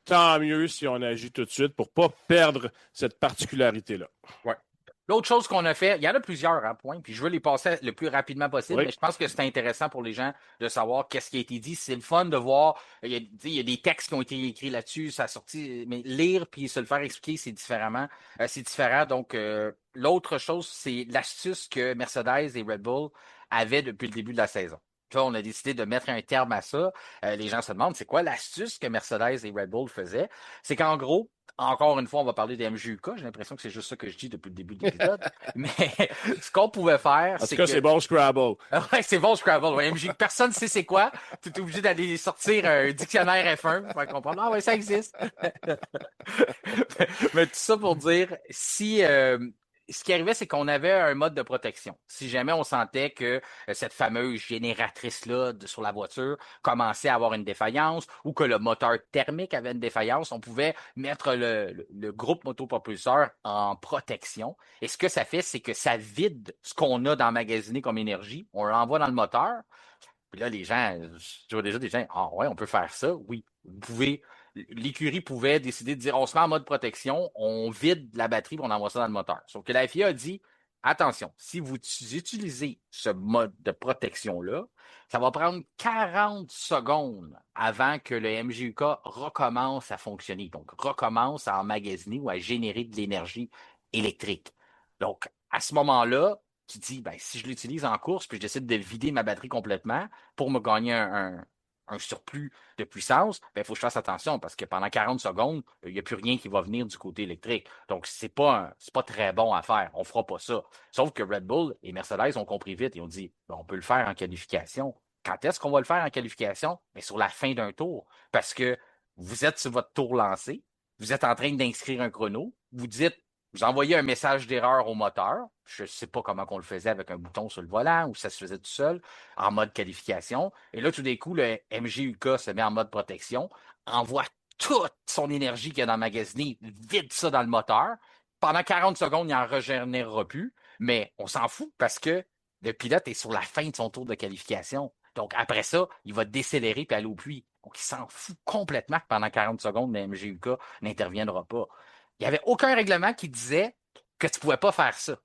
Speaker 3: tant mieux si on agit tout de suite pour ne pas perdre cette particularité-là.
Speaker 2: Ouais. L'autre chose qu'on a fait, il y en a plusieurs hein, points, puis je veux les passer le plus rapidement possible,
Speaker 3: Oui.
Speaker 2: mais je pense que c'est intéressant pour les gens de savoir qu'est-ce qui a été dit. C'est le fun de voir, il y a des textes qui ont été écrits là-dessus, ça a sorti, mais lire puis se le faire expliquer, c'est différemment. C'est différent. Donc, l'autre chose, c'est l'astuce que Mercedes et Red Bull avaient depuis le début de la saison. Tu vois, on a décidé de mettre un terme à ça. Les gens se demandent, c'est quoi l'astuce que Mercedes et Red Bull faisaient? C'est qu'en gros, encore une fois, on va parler des MJUK. J'ai l'impression que c'est juste ça que je dis depuis le début de l'épisode. Mais ce qu'on pouvait faire,
Speaker 3: En tout
Speaker 2: c'est
Speaker 3: cas,
Speaker 2: que.
Speaker 3: c'est bon Scrabble.
Speaker 2: Ouais, c'est bon, Scrabble. Ouais, MJUK, personne ne sait c'est quoi. Tu es obligé d'aller sortir un dictionnaire F1 pour faire comprendre. Ah ouais, ça existe. Mais tout ça pour dire, si ce qui arrivait, c'est qu'on avait un mode de protection. Si jamais on sentait que cette fameuse génératrice-là sur la voiture commençait à avoir une défaillance ou que le moteur thermique avait une défaillance, on pouvait mettre le groupe motopropulseur en protection. Et ce que ça fait, c'est que ça vide ce qu'on a d'emmagasiné comme énergie. On l'envoie dans le moteur. Puis là, les gens, je vois déjà des gens, ah ouais, on peut faire ça. Oui, vous pouvez. L'écurie pouvait décider de dire on se met en mode protection, on vide la batterie et on envoie ça dans le moteur. Sauf que la FIA a dit attention, si vous utilisez ce mode de protection-là, ça va prendre 40 secondes avant que le MJUK recommence à fonctionner. Donc, recommence à emmagasiner ou à générer de l'énergie électrique. Donc, à ce moment-là, tu dis, ben, si je l'utilise en course, puis je décide de vider ma batterie complètement pour me gagner un surplus de puissance, ben, il faut que je fasse attention parce que pendant 40 secondes, il n'y a plus rien qui va venir du côté électrique. Donc, c'est pas très bon à faire. On fera pas ça. Sauf que Red Bull et Mercedes ont compris vite et ont dit, ben, on peut le faire en qualification. Quand est-ce qu'on va le faire en qualification? Ben, sur la fin d'un tour. Parce que vous êtes sur votre tour lancé, vous êtes en train d'inscrire un chrono, vous dites, vous envoyez un message d'erreur au moteur. Je ne sais pas comment on le faisait avec un bouton sur le volant ou ça se faisait tout seul en mode qualification. Et là, tout d'un coup, le MGUK se met en mode protection, envoie toute son énergie qu'il y a dans le magasiné, vide ça dans le moteur. Pendant 40 secondes, il n'en régénérera plus, mais on s'en fout parce que le pilote est sur la fin de son tour de qualification. Donc, après ça, il va décélérer et aller au puits. Donc, il s'en fout complètement que pendant 40 secondes, le MGUK n'interviendra pas. Il n'y avait aucun règlement qui disait que tu ne pouvais pas faire ça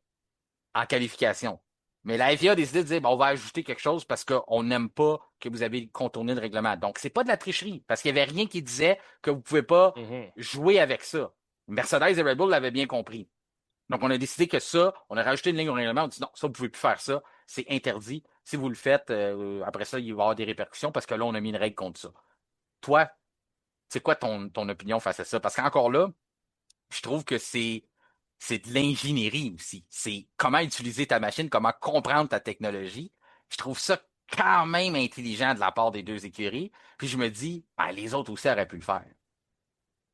Speaker 2: en qualification. Mais la FIA a décidé de dire on va ajouter quelque chose parce qu'on n'aime pas que vous avez contourné le règlement. Donc, c'est pas de la tricherie parce qu'il n'y avait rien qui disait que vous ne pouvez pas jouer avec ça. Mercedes et Red Bull l'avaient bien compris. Donc, on a décidé que ça, on a rajouté une ligne au règlement, on a dit non, ça, vous ne pouvez plus faire ça, c'est interdit. Si vous le faites, après ça, il va y avoir des répercussions parce que là, on a mis une règle contre ça. Toi, c'est quoi ton opinion face à ça? Parce qu'encore là, je trouve que c'est de l'ingénierie aussi. C'est comment utiliser ta machine, comment comprendre ta technologie. Je trouve ça quand même intelligent de la part des deux écuries. Puis je me dis, ben, les autres aussi auraient pu le faire.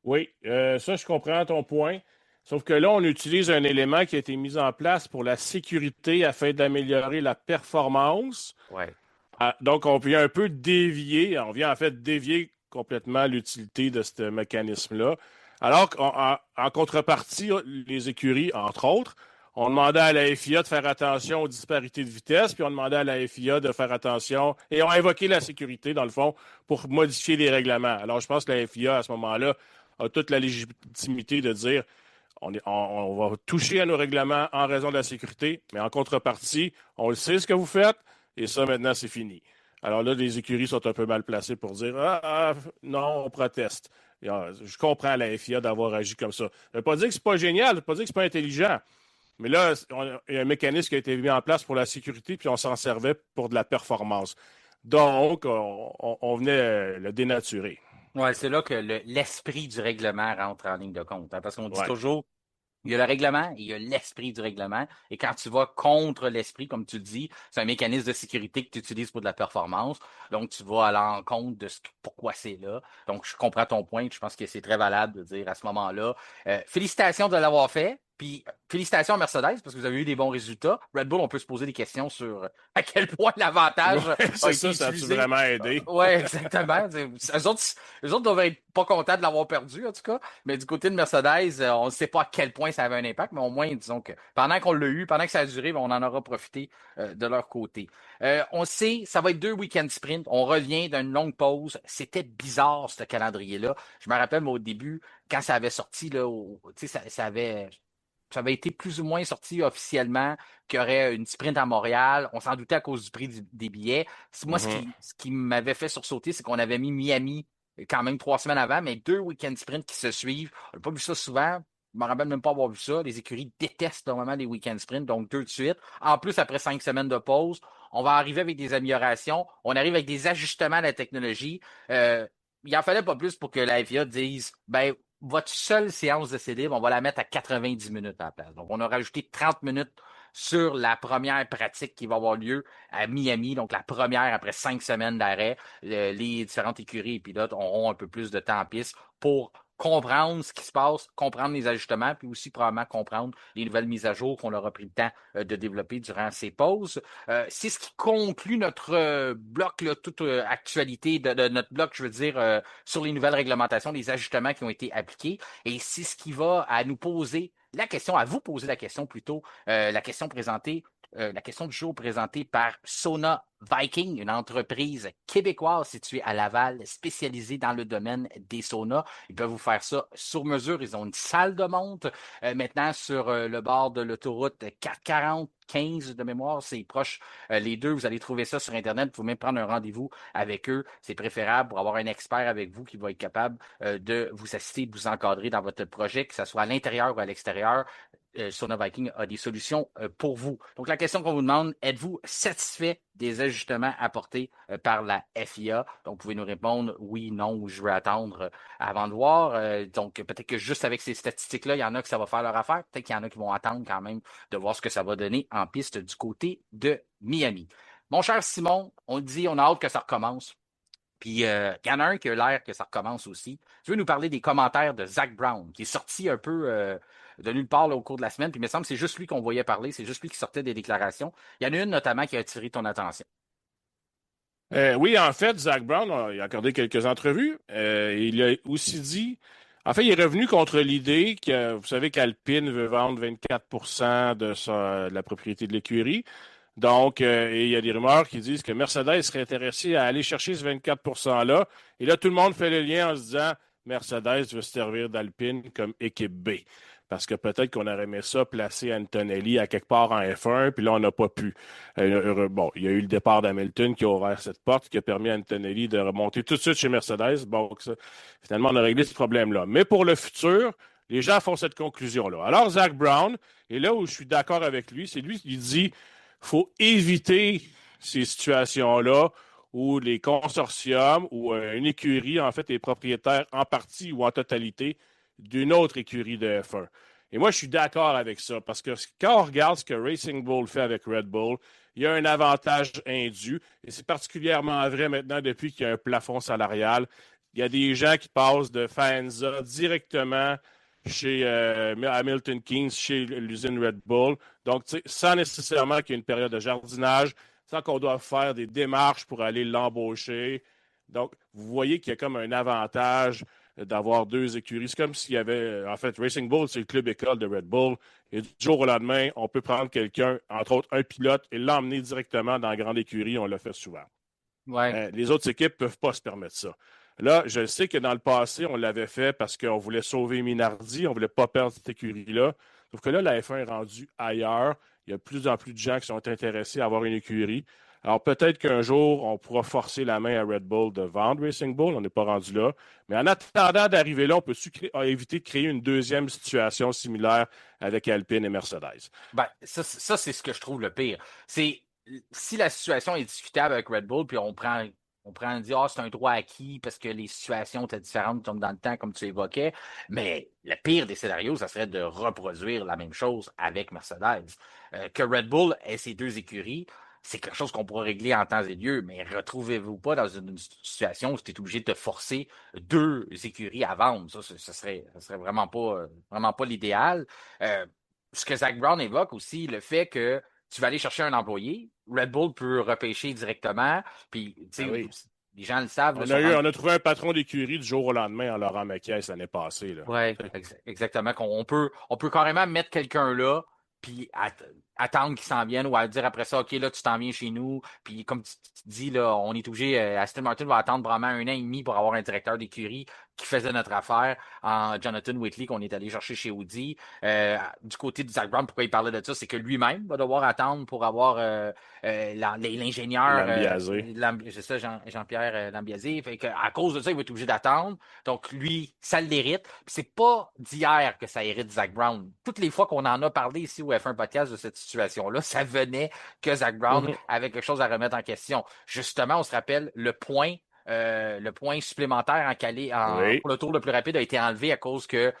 Speaker 3: Oui, ça, je comprends ton point. Sauf que là, on utilise un élément qui a été mis en place pour la sécurité afin d'améliorer la performance.
Speaker 2: Ouais.
Speaker 3: Donc, on vient un peu dévier, on vient en fait dévier complètement l'utilité de ce mécanisme-là. Alors qu'en contrepartie, les écuries, entre autres, on demandait à la FIA de faire attention aux disparités de vitesse, puis on demandait à la FIA de faire attention, et on a invoqué la sécurité, dans le fond, pour modifier les règlements. Alors, je pense que la FIA, à ce moment-là, a toute la légitimité de dire on va toucher à nos règlements en raison de la sécurité, mais en contrepartie, on le sait ce que vous faites, et ça, maintenant, c'est fini. Alors là, les écuries sont un peu mal placées pour dire non, on proteste. Je comprends la FIA d'avoir agi comme ça. Ça ne veut pas dire que c'est pas génial, ça ne veut pas dire que c'est pas intelligent. Mais là, il y a un mécanisme qui a été mis en place pour la sécurité, puis on s'en servait pour de la performance. Donc, on venait le dénaturer.
Speaker 2: Ouais, c'est là que l'esprit du règlement rentre en ligne de compte. Hein, parce qu'on dit
Speaker 3: Ouais.
Speaker 2: toujours, il y a le règlement et il y a l'esprit du règlement. Et quand tu vas contre l'esprit, comme tu le dis, c'est un mécanisme de sécurité que tu utilises pour de la performance. Donc, tu vas à l'encontre de pourquoi c'est là. Donc, je comprends ton point. Je pense que c'est très valable de dire à ce moment-là, félicitations de l'avoir fait. Puis, félicitations à Mercedes parce que vous avez eu des bons résultats. Red Bull, on peut se poser des questions sur à quel point l'avantage
Speaker 3: Ouais,
Speaker 2: a
Speaker 3: c'est
Speaker 2: été
Speaker 3: ça a-tu
Speaker 2: utilisé.
Speaker 3: vraiment aidé?
Speaker 2: Oui, exactement. Eux autres doivent être pas contents de l'avoir perdu, en tout cas. Mais du côté de Mercedes, on ne sait pas à quel point ça avait un impact, mais au moins, disons que pendant qu'on l'a eu, pendant que ça a duré, ben, on en aura profité de leur côté. On sait, ça va être 2 week-ends sprint. On revient d'une longue pause. C'était bizarre, ce calendrier-là. Je me rappelle, moi, au début, quand ça avait sorti, là, tu sais, ça avait été plus ou moins sorti officiellement qu'il y aurait une sprint à Montréal. On s'en doutait à cause du prix des billets. Moi, ce qui m'avait fait sursauter, c'est qu'on avait mis Miami quand même 3 semaines avant, mais 2 week-ends sprint qui se suivent. On n'a pas vu ça souvent. Je me rappelle même pas avoir vu ça. Les écuries détestent normalement les week-end sprint, donc 2 de suite. En plus, après 5 semaines de pause, on va arriver avec des améliorations. On arrive avec des ajustements à la technologie. Il en fallait pas plus pour que la FIA dise, ben, votre seule séance de CD, on va la mettre à 90 minutes à la place. Donc, on a rajouté 30 minutes sur la première pratique qui va avoir lieu à Miami, donc la première après 5 semaines d'arrêt. Les différentes écuries et pilotes auront un peu plus de temps en piste pour comprendre ce qui se passe, comprendre les ajustements, puis aussi probablement comprendre les nouvelles mises à jour qu'on aura pris le temps de développer durant ces pauses. C'est ce qui conclut notre bloc, là, toute actualité de notre bloc, je veux dire, sur les nouvelles réglementations, les ajustements qui ont été appliqués. Et c'est ce qui va à nous poser la question, à vous poser la question plutôt, la question présentée la question du jour présentée par Sona Viking, une entreprise québécoise située à Laval, spécialisée dans le domaine des saunas. Ils peuvent vous faire ça sur mesure. Ils ont une salle de monte maintenant sur le bord de l'autoroute 440. 15 de mémoire, c'est proche. Les deux, vous allez trouver ça sur Internet. Vous pouvez même prendre un rendez-vous avec eux. C'est préférable pour avoir un expert avec vous qui va être capable de vous assister, de vous encadrer dans votre projet, que ce soit à l'intérieur ou à l'extérieur. Sona Viking a des solutions pour vous. Donc, la question qu'on vous demande, êtes-vous satisfait des ajustements apportés par la FIA? Donc, vous pouvez nous répondre oui, non, ou je veux attendre avant de voir. Donc, peut-être que juste avec ces statistiques-là, il y en a que ça va faire leur affaire. Peut-être qu'il y en a qui vont attendre quand même de voir ce que ça va donner en piste du côté de Miami. Mon cher Simon, on dit, on a hâte que ça recommence. Puis, il y en a un qui a l'air que ça recommence aussi. Tu veux nous parler des commentaires de Zach Brown, qui est sorti un peu de nulle part là, au cours de la semaine. Puis il me semble que c'est juste lui qu'on voyait parler, c'est juste lui qui sortait des déclarations. Il y en a une notamment qui a attiré ton attention.
Speaker 3: Oui, en fait, Zach Brown il a accordé quelques entrevues. Il a aussi dit, en fait, il est revenu contre l'idée que, vous savez qu'Alpine veut vendre 24 de la propriété de l'écurie. Donc, et il y a des rumeurs qui disent que Mercedes serait intéressé à aller chercher ce 24 %-là. Et là, tout le monde fait le lien en se disant, Mercedes veut se servir d'Alpine comme équipe B. Parce que peut-être qu'on aurait aimé ça placer Antonelli à quelque part en F1, puis là, on n'a pas pu. Bon, il y a eu le départ d'Hamilton qui a ouvert cette porte, qui a permis à Antonelli de remonter tout de suite chez Mercedes. Bon, finalement, on a réglé ce problème-là. Mais pour le futur, les gens font cette conclusion-là. Alors, Zach Brown, et là où je suis d'accord avec lui, c'est lui qui dit faut éviter ces situations-là où les consortiums ou une écurie, en fait, est propriétaire en partie ou en totalité d'une autre écurie de F1. Et moi, je suis d'accord avec ça parce que quand on regarde ce que Racing Bull fait avec Red Bull, il y a un avantage indu et c'est particulièrement vrai maintenant depuis qu'il y a un plafond salarial. Il y a des gens qui passent de Faenza directement chez Hamilton Keynes, chez l'usine Red Bull. Donc, sans nécessairement qu'il y ait une période de jardinage, sans qu'on doive faire des démarches pour aller l'embaucher. Donc, vous voyez qu'il y a comme un avantage d'avoir deux écuries. C'est comme s'il y avait, en fait, Racing Bull, c'est le club école de Red Bull. Et du jour au lendemain, on peut prendre quelqu'un, entre autres un pilote, et l'emmener directement dans la grande écurie. On le fait souvent.
Speaker 2: Ouais.
Speaker 3: Les autres équipes ne peuvent pas se permettre ça. Là, je sais que dans le passé, on l'avait fait parce qu'on voulait sauver Minardi, on ne voulait pas perdre cette écurie-là. Sauf que là, la F1 est rendue ailleurs. Il y a de plus en plus de gens qui sont intéressés à avoir une écurie. Alors peut-être qu'un jour, on pourra forcer la main à Red Bull de vendre Racing Bull. On n'est pas rendu là. Mais en attendant d'arriver là, on peut éviter de créer une deuxième situation similaire avec Alpine et Mercedes.
Speaker 2: Ben, ça c'est ce que je trouve le pire. C'est si la situation est discutable avec Red Bull, puis on dit, c'est un droit acquis parce que les situations étaient différentes comme dans le temps, comme tu évoquais. Mais le pire des scénarios, ça serait de reproduire la même chose avec Mercedes. Que Red Bull ait ses deux écuries, c'est quelque chose qu'on pourra régler en temps et lieu, mais retrouvez-vous pas dans une situation où tu es obligé de te forcer deux écuries à vendre. Ça serait vraiment pas l'idéal. Ce que Zach Brown évoque aussi, le fait que tu vas aller chercher un employé, Red Bull peut repêcher directement, puis tu sais,
Speaker 3: oui.
Speaker 2: les gens le savent.
Speaker 3: On a trouvé un patron d'écurie du jour au lendemain en Laurent Maquiès l'année passée.
Speaker 2: Oui, exactement. On peut carrément mettre quelqu'un là, puis attendre qu'il s'en vienne ou à dire après ça, OK, là, tu t'en viens chez nous. Puis comme tu dis, là, on est obligé, Aston Martin va attendre vraiment 1 an et demi pour avoir un directeur d'écurie qui faisait notre affaire en Jonathan Whitley qu'on est allé chercher chez Audi. Du côté de Zach Brown, pourquoi il parlait de ça, c'est que lui-même va devoir attendre pour avoir l'ingénieur. C'est ça, Jean-Pierre Lambiazé. Fait que, à cause de ça, il va être obligé d'attendre. Donc, lui, ça l'hérite. C'est pas d'hier que ça hérite Zach Brown. Toutes les fois qu'on en a parlé ici au F1 Podcast de cette situation-là, ça venait que Zach Brown avait quelque chose à remettre en question. Justement, on se rappelle le point supplémentaire pour le tour le plus rapide a été enlevé à cause que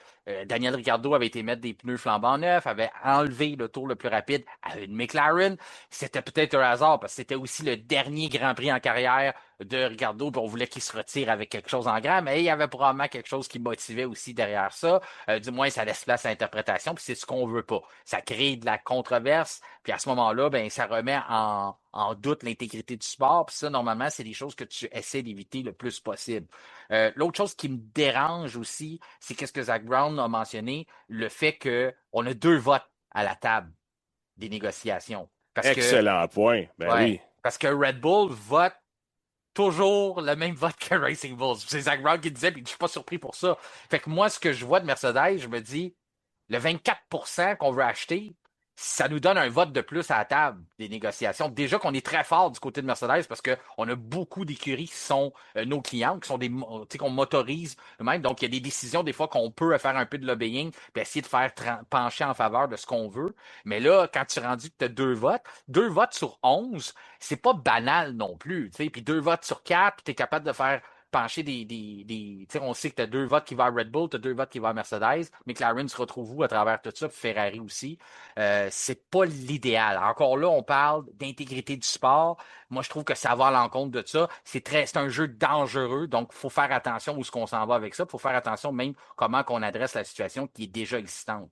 Speaker 2: Daniel Ricciardo avait été mettre des pneus flambant neufs, avait enlevé le tour le plus rapide à une McLaren. C'était peut-être un hasard parce que c'était aussi le dernier Grand Prix en carrière de Ricciardo, puis on voulait qu'il se retire avec quelque chose en grand, mais il y avait probablement quelque chose qui motivait aussi derrière ça. Du moins, ça laisse place à l'interprétation, puis c'est ce qu'on veut pas. Ça crée de la controverse, puis à ce moment-là, ben ça remet en doute l'intégrité du sport, puis ça, normalement, c'est des choses que tu essaies d'éviter le plus possible. L'autre chose qui me dérange aussi, c'est qu'est-ce que Zach Brown a mentionné, le fait qu'on a 2 votes à la table des négociations.
Speaker 3: Excellent point. Oui.
Speaker 2: Parce que Red Bull vote toujours le même vote que Racing Bulls. C'est Zach Brown qui disait, puis je suis pas surpris pour ça. Fait que moi, ce que je vois de Mercedes, je me dis, le 24% qu'on veut acheter, ça nous donne un vote de plus à la table des négociations. Déjà qu'on est très fort du côté de Mercedes parce qu'on a beaucoup d'écuries qui sont nos clients, qui sont qu'on motorise nous-mêmes. Donc, il y a des décisions des fois qu'on peut faire un peu de lobbying puis essayer de faire pencher en faveur de ce qu'on veut. Mais là, quand tu es rendu que tu as 2 votes sur 11, c'est pas banal non plus. Puis 2 votes sur 4, tu es capable de faire pencher on sait que tu as 2 votes qui vont à Red Bull, tu as 2 votes qui vont à Mercedes. McLaren se retrouve où à travers tout ça, puis Ferrari aussi. C'est pas l'idéal. Encore là, on parle d'intégrité du sport. Moi, je trouve que ça va à l'encontre de ça. C'est un jeu dangereux, donc il faut faire attention où est-ce qu'on s'en va avec ça. Il faut faire attention même comment qu'on adresse la situation qui est déjà existante.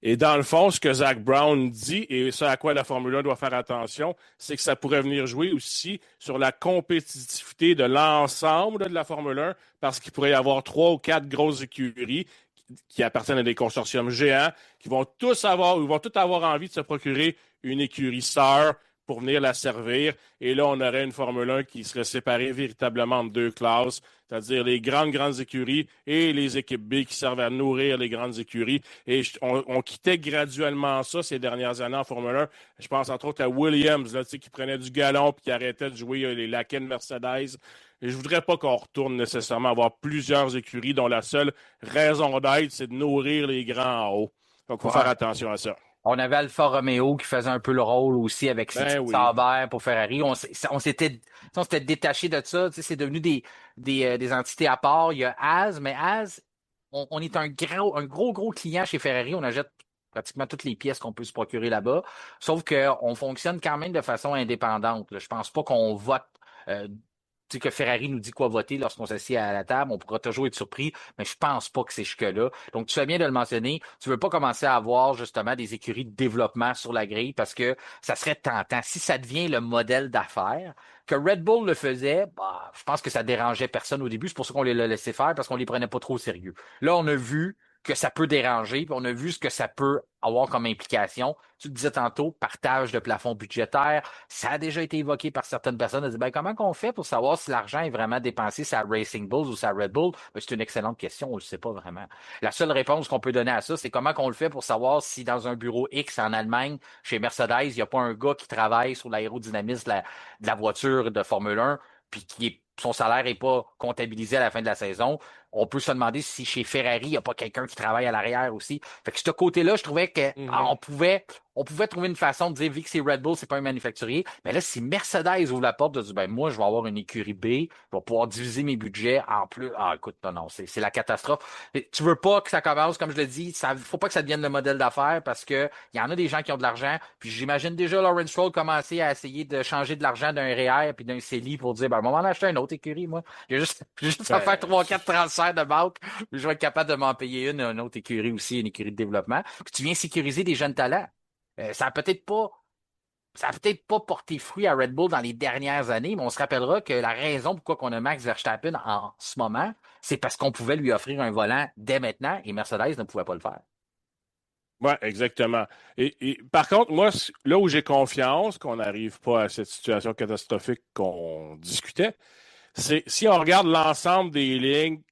Speaker 3: Et dans le fond, ce que Zach Brown dit, et ce à quoi la Formule 1 doit faire attention, c'est que ça pourrait venir jouer aussi sur la compétitivité de l'ensemble de la Formule 1, parce qu'il pourrait y avoir 3 ou 4 grosses écuries qui appartiennent à des consortiums géants, qui vont tous avoir envie de se procurer une écurie sœur pour venir la servir. Et là, on aurait une Formule 1 qui serait séparée véritablement en 2 classes, c'est-à-dire les grandes écuries et les équipes B qui servent à nourrir les grandes écuries. Et on quittait graduellement ça ces dernières années en Formule 1. Je pense entre autres à Williams, là, qui prenait du galon et qui arrêtait de jouer les laquais de Mercedes. Et je voudrais pas qu'on retourne nécessairement avoir plusieurs écuries dont la seule raison d'être, c'est de nourrir les grands en haut. Donc, il faut faire attention à ça.
Speaker 2: On avait Alfa Romeo qui faisait un peu le rôle aussi avec ses Sauber pour Ferrari. On s'était détaché de ça. C'est devenu des entités à part. Il y a Haas, mais Haas, on est un gros client chez Ferrari. On achète pratiquement toutes les pièces qu'on peut se procurer là-bas. Sauf qu'on fonctionne quand même de façon indépendante. Là. Je pense pas qu'on vote. Que Ferrari nous dit quoi voter lorsqu'on s'assied à la table, on pourra toujours être surpris, mais je pense pas que c'est jusque-là. Donc, tu fais bien de le mentionner, tu veux pas commencer à avoir justement des écuries de développement sur la grille parce que ça serait tentant. Si ça devient le modèle d'affaires, que Red Bull le faisait, je pense que ça dérangeait personne au début, c'est pour ça qu'on les l'a laissé faire parce qu'on les prenait pas trop au sérieux. Là, on a vu que ça peut déranger, puis on a vu ce que ça peut avoir comme implication. Tu le disais tantôt, partage de plafond budgétaire. Ça a déjà été évoqué par certaines personnes. Elles disent, comment qu'on fait pour savoir si l'argent est vraiment dépensé sur Racing Bulls ou sur Red Bull? C'est une excellente question, on le sait pas vraiment. La seule réponse qu'on peut donner à ça, c'est comment qu'on le fait pour savoir si dans un bureau X en Allemagne, chez Mercedes, il n'y a pas un gars qui travaille sur l'aérodynamisme de la voiture de Formule 1, puis son salaire n'est pas comptabilisé à la fin de la saison. On peut se demander si chez Ferrari, il n'y a pas quelqu'un qui travaille à l'arrière aussi. Fait que ce côté-là, je trouvais que on pouvait trouver une façon de dire, vu que c'est Red Bull, c'est pas un manufacturier. Mais là, si Mercedes ouvre la porte de dire, moi, je vais avoir une écurie B, je vais pouvoir diviser mes budgets en plus. Écoute, non, c'est la catastrophe. Tu veux pas que ça commence, comme je le dis, faut pas que ça devienne le modèle d'affaires parce que il y en a des gens qui ont de l'argent. Puis j'imagine déjà Lawrence Stroll commencer à essayer de changer de l'argent d'un REER puis d'un CELI pour dire, on va m'en acheter une autre écurie, moi. J'ai juste à faire 3-4 transferts de banque. Je vais être capable de m'en payer une autre écurie aussi, une écurie de développement. Puis tu viens sécuriser des jeunes talents. Ça a peut-être pas porté fruit à Red Bull dans les dernières années, mais on se rappellera que la raison pourquoi on a Max Verstappen en ce moment, c'est parce qu'on pouvait lui offrir un volant dès maintenant et Mercedes ne pouvait pas le faire.
Speaker 3: Oui, exactement. Et par contre, moi, là où j'ai confiance qu'on n'arrive pas à cette situation catastrophique qu'on discutait, c'est si on regarde l'ensemble des ligues,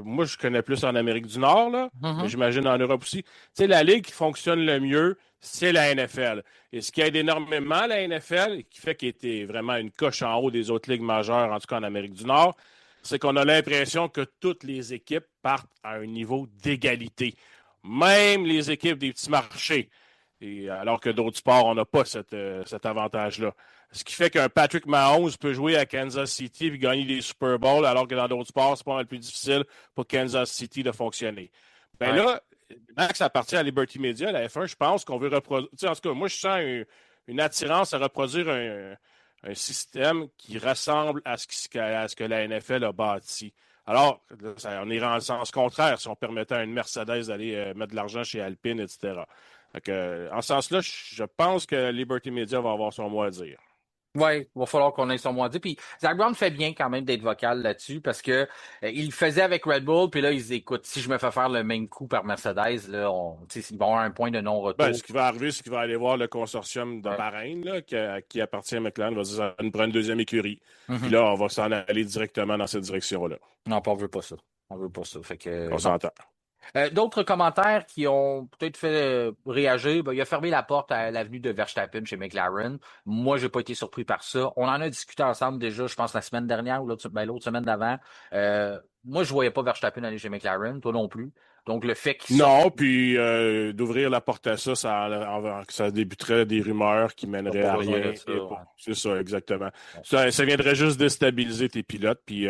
Speaker 3: moi je connais plus en Amérique du Nord, là, mais j'imagine en Europe aussi. Tu sais, la ligue qui fonctionne le mieux, c'est la NFL. Et ce qui aide énormément la NFL, et qui fait qu'elle était vraiment une coche en haut des autres ligues majeures, en tout cas en Amérique du Nord, c'est qu'on a l'impression que toutes les équipes partent à un niveau d'égalité. Même les équipes des petits marchés. Et alors que d'autres sports, on n'a pas cet avantage-là. Ce qui fait qu'un Patrick Mahomes peut jouer à Kansas City et gagner des Super Bowls, alors que dans d'autres sports, c'est pas mal plus difficile pour Kansas City de fonctionner. Ben là, Max appartient à Liberty Media, la F1, je pense qu'on veut reproduire. En tout cas, moi, je sens une attirance à reproduire un système qui ressemble à ce que la NFL a bâti. Alors, on irait dans le sens contraire si on permettait à une Mercedes d'aller mettre de l'argent chez Alpine, etc. Donc, en ce sens-là, je pense que Liberty Media va avoir son mot à dire.
Speaker 2: Oui, il va falloir qu'on ait son mot à dire. Puis Zach Brown fait bien quand même d'être vocal là-dessus parce que il le faisait avec Red Bull, puis là, il se dit, écoute, si je me fais faire le même coup par Mercedes, là, ils vont avoir un point de non-retour.
Speaker 3: Ben, ce qui va arriver, c'est qu'il va aller voir le consortium de Bahreïn, là, qui appartient à McLaren, va dire, ça nous prend une deuxième écurie. Puis là, on va s'en aller directement dans cette direction-là.
Speaker 2: Non, on veut pas ça. On veut pas ça. Fait que,
Speaker 3: on s'entend.
Speaker 2: D'autres commentaires qui ont peut-être fait réagir, il a fermé la porte à l'avenue de Verstappen chez McLaren. Moi, j'ai pas été surpris par ça. On en a discuté ensemble déjà, je pense, la semaine dernière ou l'autre semaine d'avant. Moi, je voyais pas Verstappen aller chez McLaren, toi non plus. Donc, le fait qu'il
Speaker 3: Non, puis d'ouvrir la porte à ça, ça débuterait des rumeurs qui mèneraient à rien. C'est ça, exactement. Ça viendrait juste déstabiliser tes pilotes. Puis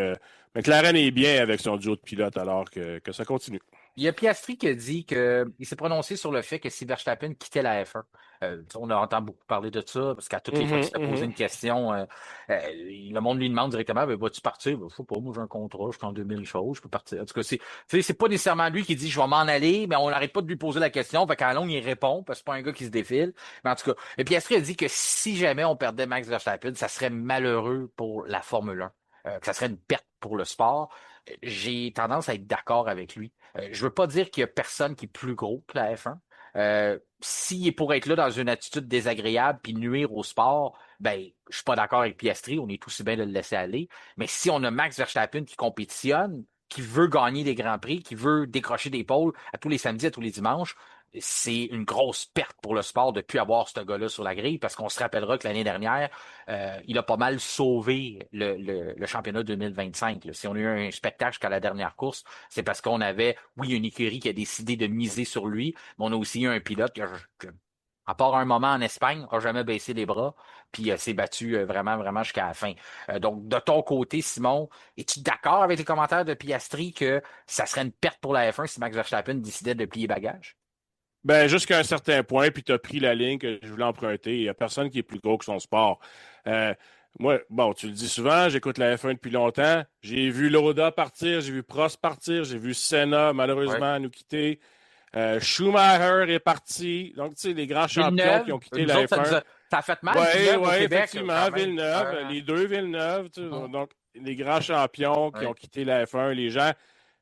Speaker 3: McLaren est bien avec son duo de pilotes alors que ça continue.
Speaker 2: Il y a Piastri qui a dit qu'il s'est prononcé sur le fait que si Verstappen quittait la F1, on entend beaucoup parler de ça, parce qu'à toutes les fois qu'il se fait poser une question, le monde lui demande directement, ben, vas-tu partir? Ben, faut pas, moi j'ai un contrat, je suis en 2000 choses, je peux partir. En tout cas, c'est pas nécessairement lui qui dit je vais m'en aller, mais on n'arrête pas de lui poser la question, fait qu'à la longue, il répond, parce que c'est pas un gars qui se défile. Mais en tout cas, et Piastri a dit que si jamais on perdait Max Verstappen, ça serait malheureux pour la Formule 1, que ça serait une perte pour le sport. J'ai tendance à être d'accord avec lui. Je veux pas dire qu'il y a personne qui est plus gros que la F1. S'il est pour être là dans une attitude désagréable puis nuire au sport, ben, je suis pas d'accord avec Piastri, on est aussi bien de le laisser aller. Mais si on a Max Verstappen qui compétitionne, qui veut gagner des grands prix, qui veut décrocher des pôles à tous les samedis, à tous les dimanches, c'est une grosse perte pour le sport de ne plus avoir ce gars-là sur la grille, parce qu'on se rappellera que l'année dernière, il a pas mal sauvé le championnat 2025. Là. Si on a eu un spectacle jusqu'à la dernière course, c'est parce qu'on avait, oui, une écurie qui a décidé de miser sur lui, mais on a aussi eu un pilote à part un moment en Espagne, n'a jamais baissé les bras, puis s'est battu vraiment, vraiment jusqu'à la fin. Donc, de ton côté, Simon, es-tu d'accord avec les commentaires de Piastri que ça serait une perte pour la F1 si Max Verstappen décidait de plier bagage?
Speaker 3: Ben, jusqu'à un certain point, puis tu as pris la ligne que je voulais emprunter. Il n'y a personne qui est plus gros que son sport. Euh, Moi, bon, tu le dis souvent, j'écoute la F1 depuis longtemps. J'ai vu Lauda partir, j'ai vu Prost partir, j'ai vu Senna,
Speaker 2: Ouais.
Speaker 3: malheureusement, nous quitter. Schumacher est parti. Donc, tu sais, les grands champions qui
Speaker 2: Villeneuve,
Speaker 3: ont quitté
Speaker 2: nous
Speaker 3: la
Speaker 2: autres,
Speaker 3: F1.
Speaker 2: ça a fait mal,
Speaker 3: Oui,
Speaker 2: Villeneuve, au
Speaker 3: oui,
Speaker 2: Québec,
Speaker 3: effectivement,
Speaker 2: quand même.
Speaker 3: Villeneuve, les deux Villeneuve, tu sais, donc les grands champions qui ont
Speaker 2: Ouais.
Speaker 3: quitté la F1, les gens,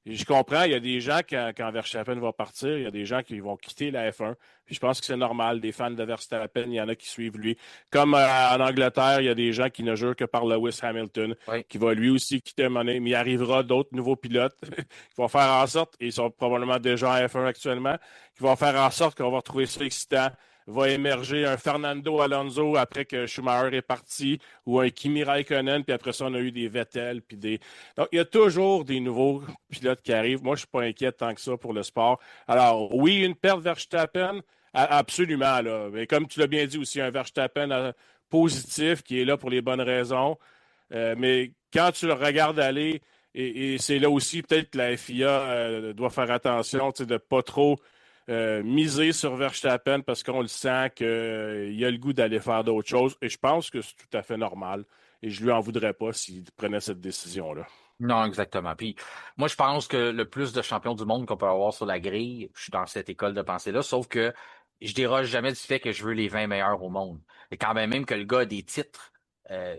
Speaker 3: je comprends, il y a des gens, quand Verstappen va partir, il y a des gens qui vont quitter la F1, puis je pense que c'est normal, des fans de Verstappen, il y en a qui suivent lui. Comme en Angleterre, il y a des gens qui ne jurent que par Lewis Hamilton,
Speaker 2: Ouais.
Speaker 3: qui va lui aussi quitter Monet, mais il arrivera d'autres nouveaux pilotes qui vont faire en sorte, et ils sont probablement déjà en F1 actuellement, qui vont faire en sorte qu'on va trouver ça excitant, va émerger un Fernando Alonso après que Schumacher est parti, ou un Kimi Raikkonen, puis après ça, on a eu des Vettel, puis des... Donc, il y a toujours des nouveaux pilotes qui arrivent. Moi, je ne suis pas inquiet tant que ça pour le sport. Alors, oui, une perte Verstappen, absolument, là. Mais comme tu l'as bien dit aussi, un Verstappen positif qui est là pour les bonnes raisons. Mais quand tu le regardes aller, et c'est là aussi peut-être que la FIA doit faire attention de ne pas trop miser sur Verstappen parce qu'on le sent qu'il a le goût d'aller faire d'autres choses. Et je pense que c'est tout à fait normal. Et je lui en voudrais pas s'il prenait cette décision-là.
Speaker 2: Non, exactement. Puis moi, je pense que le plus de champions du monde qu'on peut avoir sur la grille, je suis dans cette école de pensée-là, sauf que je déroge jamais du fait que je veux les 20 meilleurs au monde. Et quand même que le gars a des titres,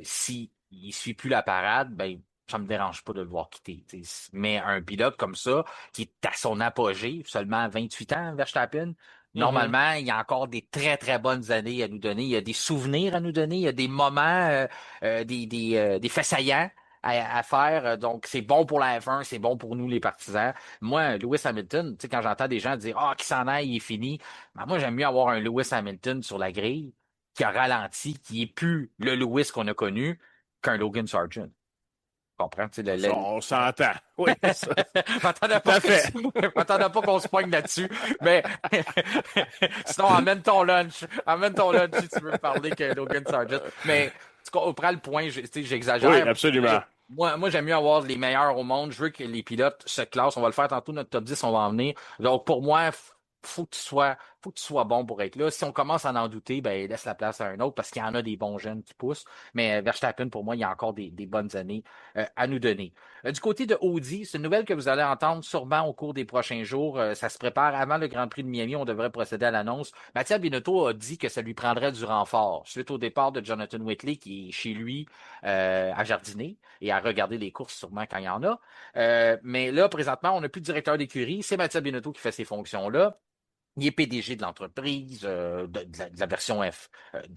Speaker 2: s'il ne suit plus la parade, ben ça me dérange pas de le voir quitter. T'sais. Mais un pilote comme ça, qui est à son apogée, seulement 28 ans, Verstappen,
Speaker 3: Mhm.
Speaker 2: normalement, il y a encore des très, très bonnes années à nous donner. Il y a des souvenirs à nous donner. Il y a des moments, des faits saillants à faire. Donc, c'est bon pour la F1, c'est bon pour nous, les partisans. Moi, Lewis Hamilton, tu sais, quand j'entends des gens dire « Ah, qui s'en aille, il est fini », ben, moi, j'aime mieux avoir un Lewis Hamilton sur la grille qui a ralenti, qui est plus le Lewis qu'on a connu qu'un Logan Sargent. Tu comprends? Tu sais,
Speaker 3: On s'entend. Oui, ça,
Speaker 2: M'attendais
Speaker 3: tout
Speaker 2: pas
Speaker 3: à fait.
Speaker 2: m'attendais pas qu'on se poigne là-dessus, mais sinon, amène ton lunch si tu veux parler que Logan Sargent. Mais tu comprends le point, tu sais,
Speaker 3: Oui,
Speaker 2: j'exagère.
Speaker 3: absolument.
Speaker 2: Moi, j'aime mieux avoir les meilleurs au monde. Je veux que les pilotes se classent. On va le faire tantôt, notre top 10, on va en venir. Donc, pour moi, faut que tu sois bon pour être là. Si on commence à en douter, ben, laisse la place à un autre parce qu'il y en a des bons jeunes qui poussent. Mais Verstappen, pour moi, il y a encore des bonnes années à nous donner. Du côté de Audi, c'est une nouvelle que vous allez entendre sûrement au cours des prochains jours. Ça se prépare avant le Grand Prix de Miami. On devrait procéder à l'annonce. Mathieu Binotto a dit que ça lui prendrait du renfort suite au départ de Jonathan Whitley qui est chez lui à jardiner et à regarder les courses sûrement quand il y en a. Mais là, présentement, on n'a plus de directeur d'écurie. C'est Mathieu Binotto qui fait ces fonctions-là. Il est PDG de l'entreprise, de la version de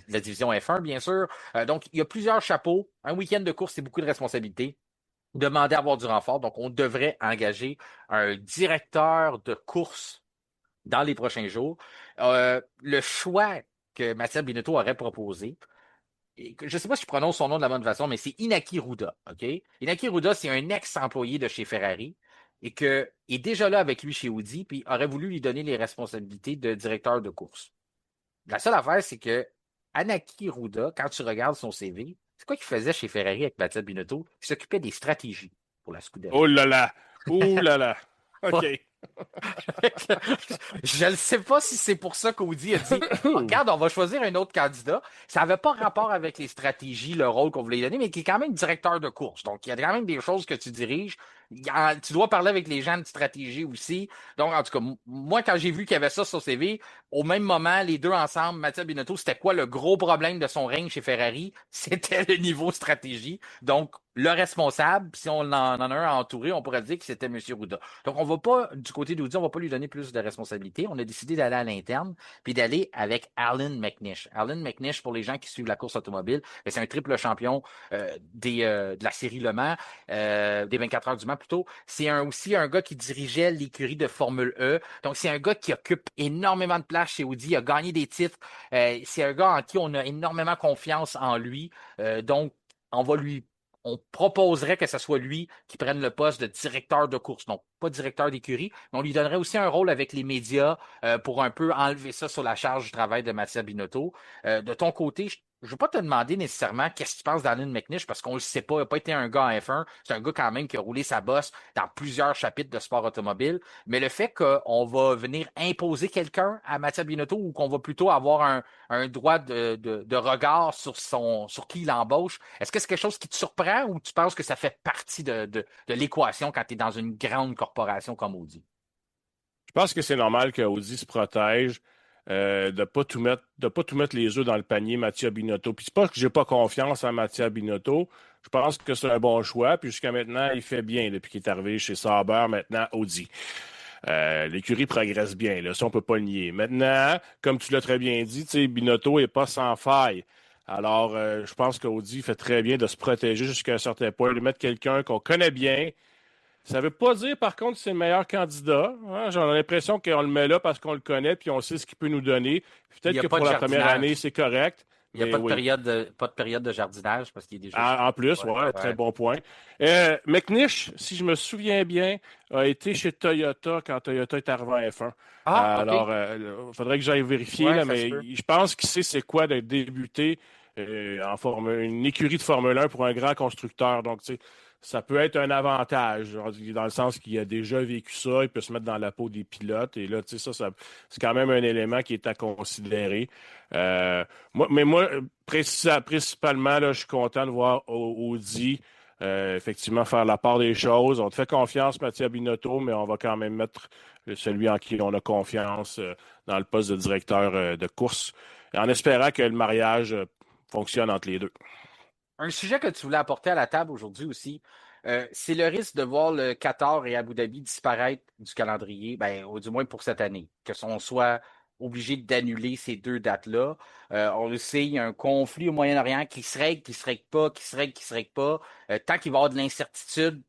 Speaker 2: la division F1, bien sûr. Donc, il y a plusieurs chapeaux. Un week-end de course, c'est beaucoup de responsabilités. Demander à avoir du renfort. Donc, on devrait engager un directeur de course dans les prochains jours. Le choix que Mathieu Binotto aurait proposé, je ne sais pas si je prononce son nom de la bonne façon, mais c'est Inaki Ruda. OK? Inaki Ruda, c'est un ex-employé de chez Ferrari et qui est déjà là avec lui chez Audi, puis aurait voulu lui donner les responsabilités de directeur de course. La seule affaire, c'est que Anaki Ruda, quand tu regardes son CV, c'est quoi qu'il faisait chez Ferrari avec Mathieu Binotto? Il s'occupait des stratégies pour la
Speaker 3: Oh
Speaker 2: Scuderia.
Speaker 3: là là. Ouh là là. OK.
Speaker 2: Je ne sais pas si c'est pour ça qu'Audi a dit regarde, on va choisir un autre candidat. Ça n'avait pas rapport avec les stratégies, le rôle qu'on voulait lui donner, mais qui est quand même directeur de course. Donc, il y a quand même des choses que tu diriges. Tu dois parler avec les gens de stratégie aussi. Donc, en tout cas, moi, quand j'ai vu qu'il y avait ça sur CV, au même moment, les deux ensemble, Mattia Binotto, c'était quoi le gros problème de son règne chez Ferrari? C'était le niveau stratégie. Donc, le responsable, si on en a un à entourer, on pourrait dire que c'était M. Rouda. Donc, on va pas, du côté d'Audi, on va pas lui donner plus de responsabilités. On a décidé d'aller à l'interne, puis d'aller avec Alan McNish. Alan McNish, pour les gens qui suivent la course automobile, c'est un triple champion de la série Le Mans, des 24 heures du Mans plutôt. C'est aussi un gars qui dirigeait l'écurie de Formule E. Donc, c'est un gars qui occupe énormément de place chez Audi. Il a gagné des titres. C'est un gars en qui on a énormément confiance en lui. Donc, on va lui on proposerait que ce soit lui qui prenne le poste de directeur de course. Donc, pas directeur d'écurie, mais on lui donnerait aussi un rôle avec les médias pour un peu enlever ça sur la charge du travail de Mattia Binotto. De ton côté, je ne veux pas te demander nécessairement qu'est-ce que tu penses d'Alan McNish parce qu'on ne le sait pas. Il n'a pas été un gars en F1. C'est un gars quand même qui a roulé sa bosse dans plusieurs chapitres de sport automobile. Mais le fait qu'on va venir imposer quelqu'un à Mattia Binotto ou qu'on va plutôt avoir un droit de regard sur qui il embauche, est-ce que c'est quelque chose qui te surprend ou tu penses que ça fait partie de l'équation quand tu es dans une grande corporation comme Audi?
Speaker 3: Je pense que c'est normal qu'Audi se protège de pas tout mettre les œufs dans le panier Mattia Binotto. Puis c'est pas que j'ai pas confiance en Mattia Binotto. Je pense que c'est un bon choix. Puis jusqu'à maintenant, il fait bien depuis qu'il est arrivé chez Sauber, maintenant Audi. L'écurie progresse bien, là, ça on peut pas le nier. Maintenant, comme tu l'as très bien dit, Binotto est pas sans faille. Alors, je pense qu'Audi fait très bien de se protéger jusqu'à un certain point, de mettre quelqu'un qu'on connaît bien. Ça ne veut pas dire, par contre, que c'est le meilleur candidat. Hein. J'ai l'impression qu'on le met là parce qu'on le connaît puis on sait ce qu'il peut nous donner.
Speaker 2: Il n'y
Speaker 3: Peut-être
Speaker 2: a
Speaker 3: que
Speaker 2: pas
Speaker 3: pour
Speaker 2: de
Speaker 3: la première
Speaker 2: jardinage.
Speaker 3: année, c'est correct,
Speaker 2: Il n'y a
Speaker 3: mais oui.
Speaker 2: pas de période de jardinage parce qu'il est déjà chez
Speaker 3: En plus,
Speaker 2: ouais,
Speaker 3: ouais, très
Speaker 2: ouais.
Speaker 3: bon point. McNish, si je me souviens bien, a été chez Toyota quand Toyota est arrivé en F1.
Speaker 2: Ah, OK.
Speaker 3: Alors, il faudrait que j'aille vérifier,
Speaker 2: Ouais,
Speaker 3: là,
Speaker 2: ça se
Speaker 3: mais
Speaker 2: peut.
Speaker 3: je pense qu'il sait c'est quoi de débuter une écurie de Formule 1 pour un grand constructeur. Donc, tu sais, ça peut être un avantage, dans le sens qu'il a déjà vécu ça, il peut se mettre dans la peau des pilotes. Et là, tu sais, c'est quand même un élément qui est à considérer. Moi, principalement, là, je suis content de voir Audi effectivement faire la part des choses. On te fait confiance, Mathieu Binotto, mais on va quand même mettre celui en qui on a confiance dans le poste de directeur de course, en espérant que le mariage fonctionne entre les deux.
Speaker 2: Un sujet que tu voulais apporter à la table aujourd'hui aussi, c'est le risque de voir le Qatar et Abu Dhabi disparaître du calendrier, ben, ou du moins pour cette année, que on soit obligé d'annuler ces deux dates-là. On le sait, il y a un conflit au Moyen-Orient qui se règle, qui se règle pas, qui se règle, qui se règle pas. Tant qu'il va y avoir de l'incertitude,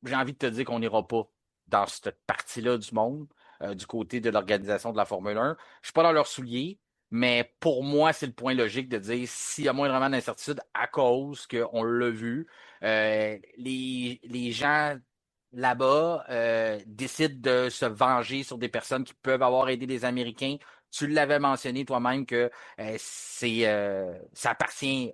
Speaker 2: j'ai envie de te dire qu'on n'ira pas dans cette partie-là du monde, du côté de l'organisation de la Formule 1. Je suis pas dans leurs souliers, mais pour moi, c'est le point logique de dire s'il y a moindrement d'incertitude à cause qu'on l'a vu, les gens là-bas décident de se venger sur des personnes qui peuvent avoir aidé les Américains. Tu l'avais mentionné toi-même que ça appartient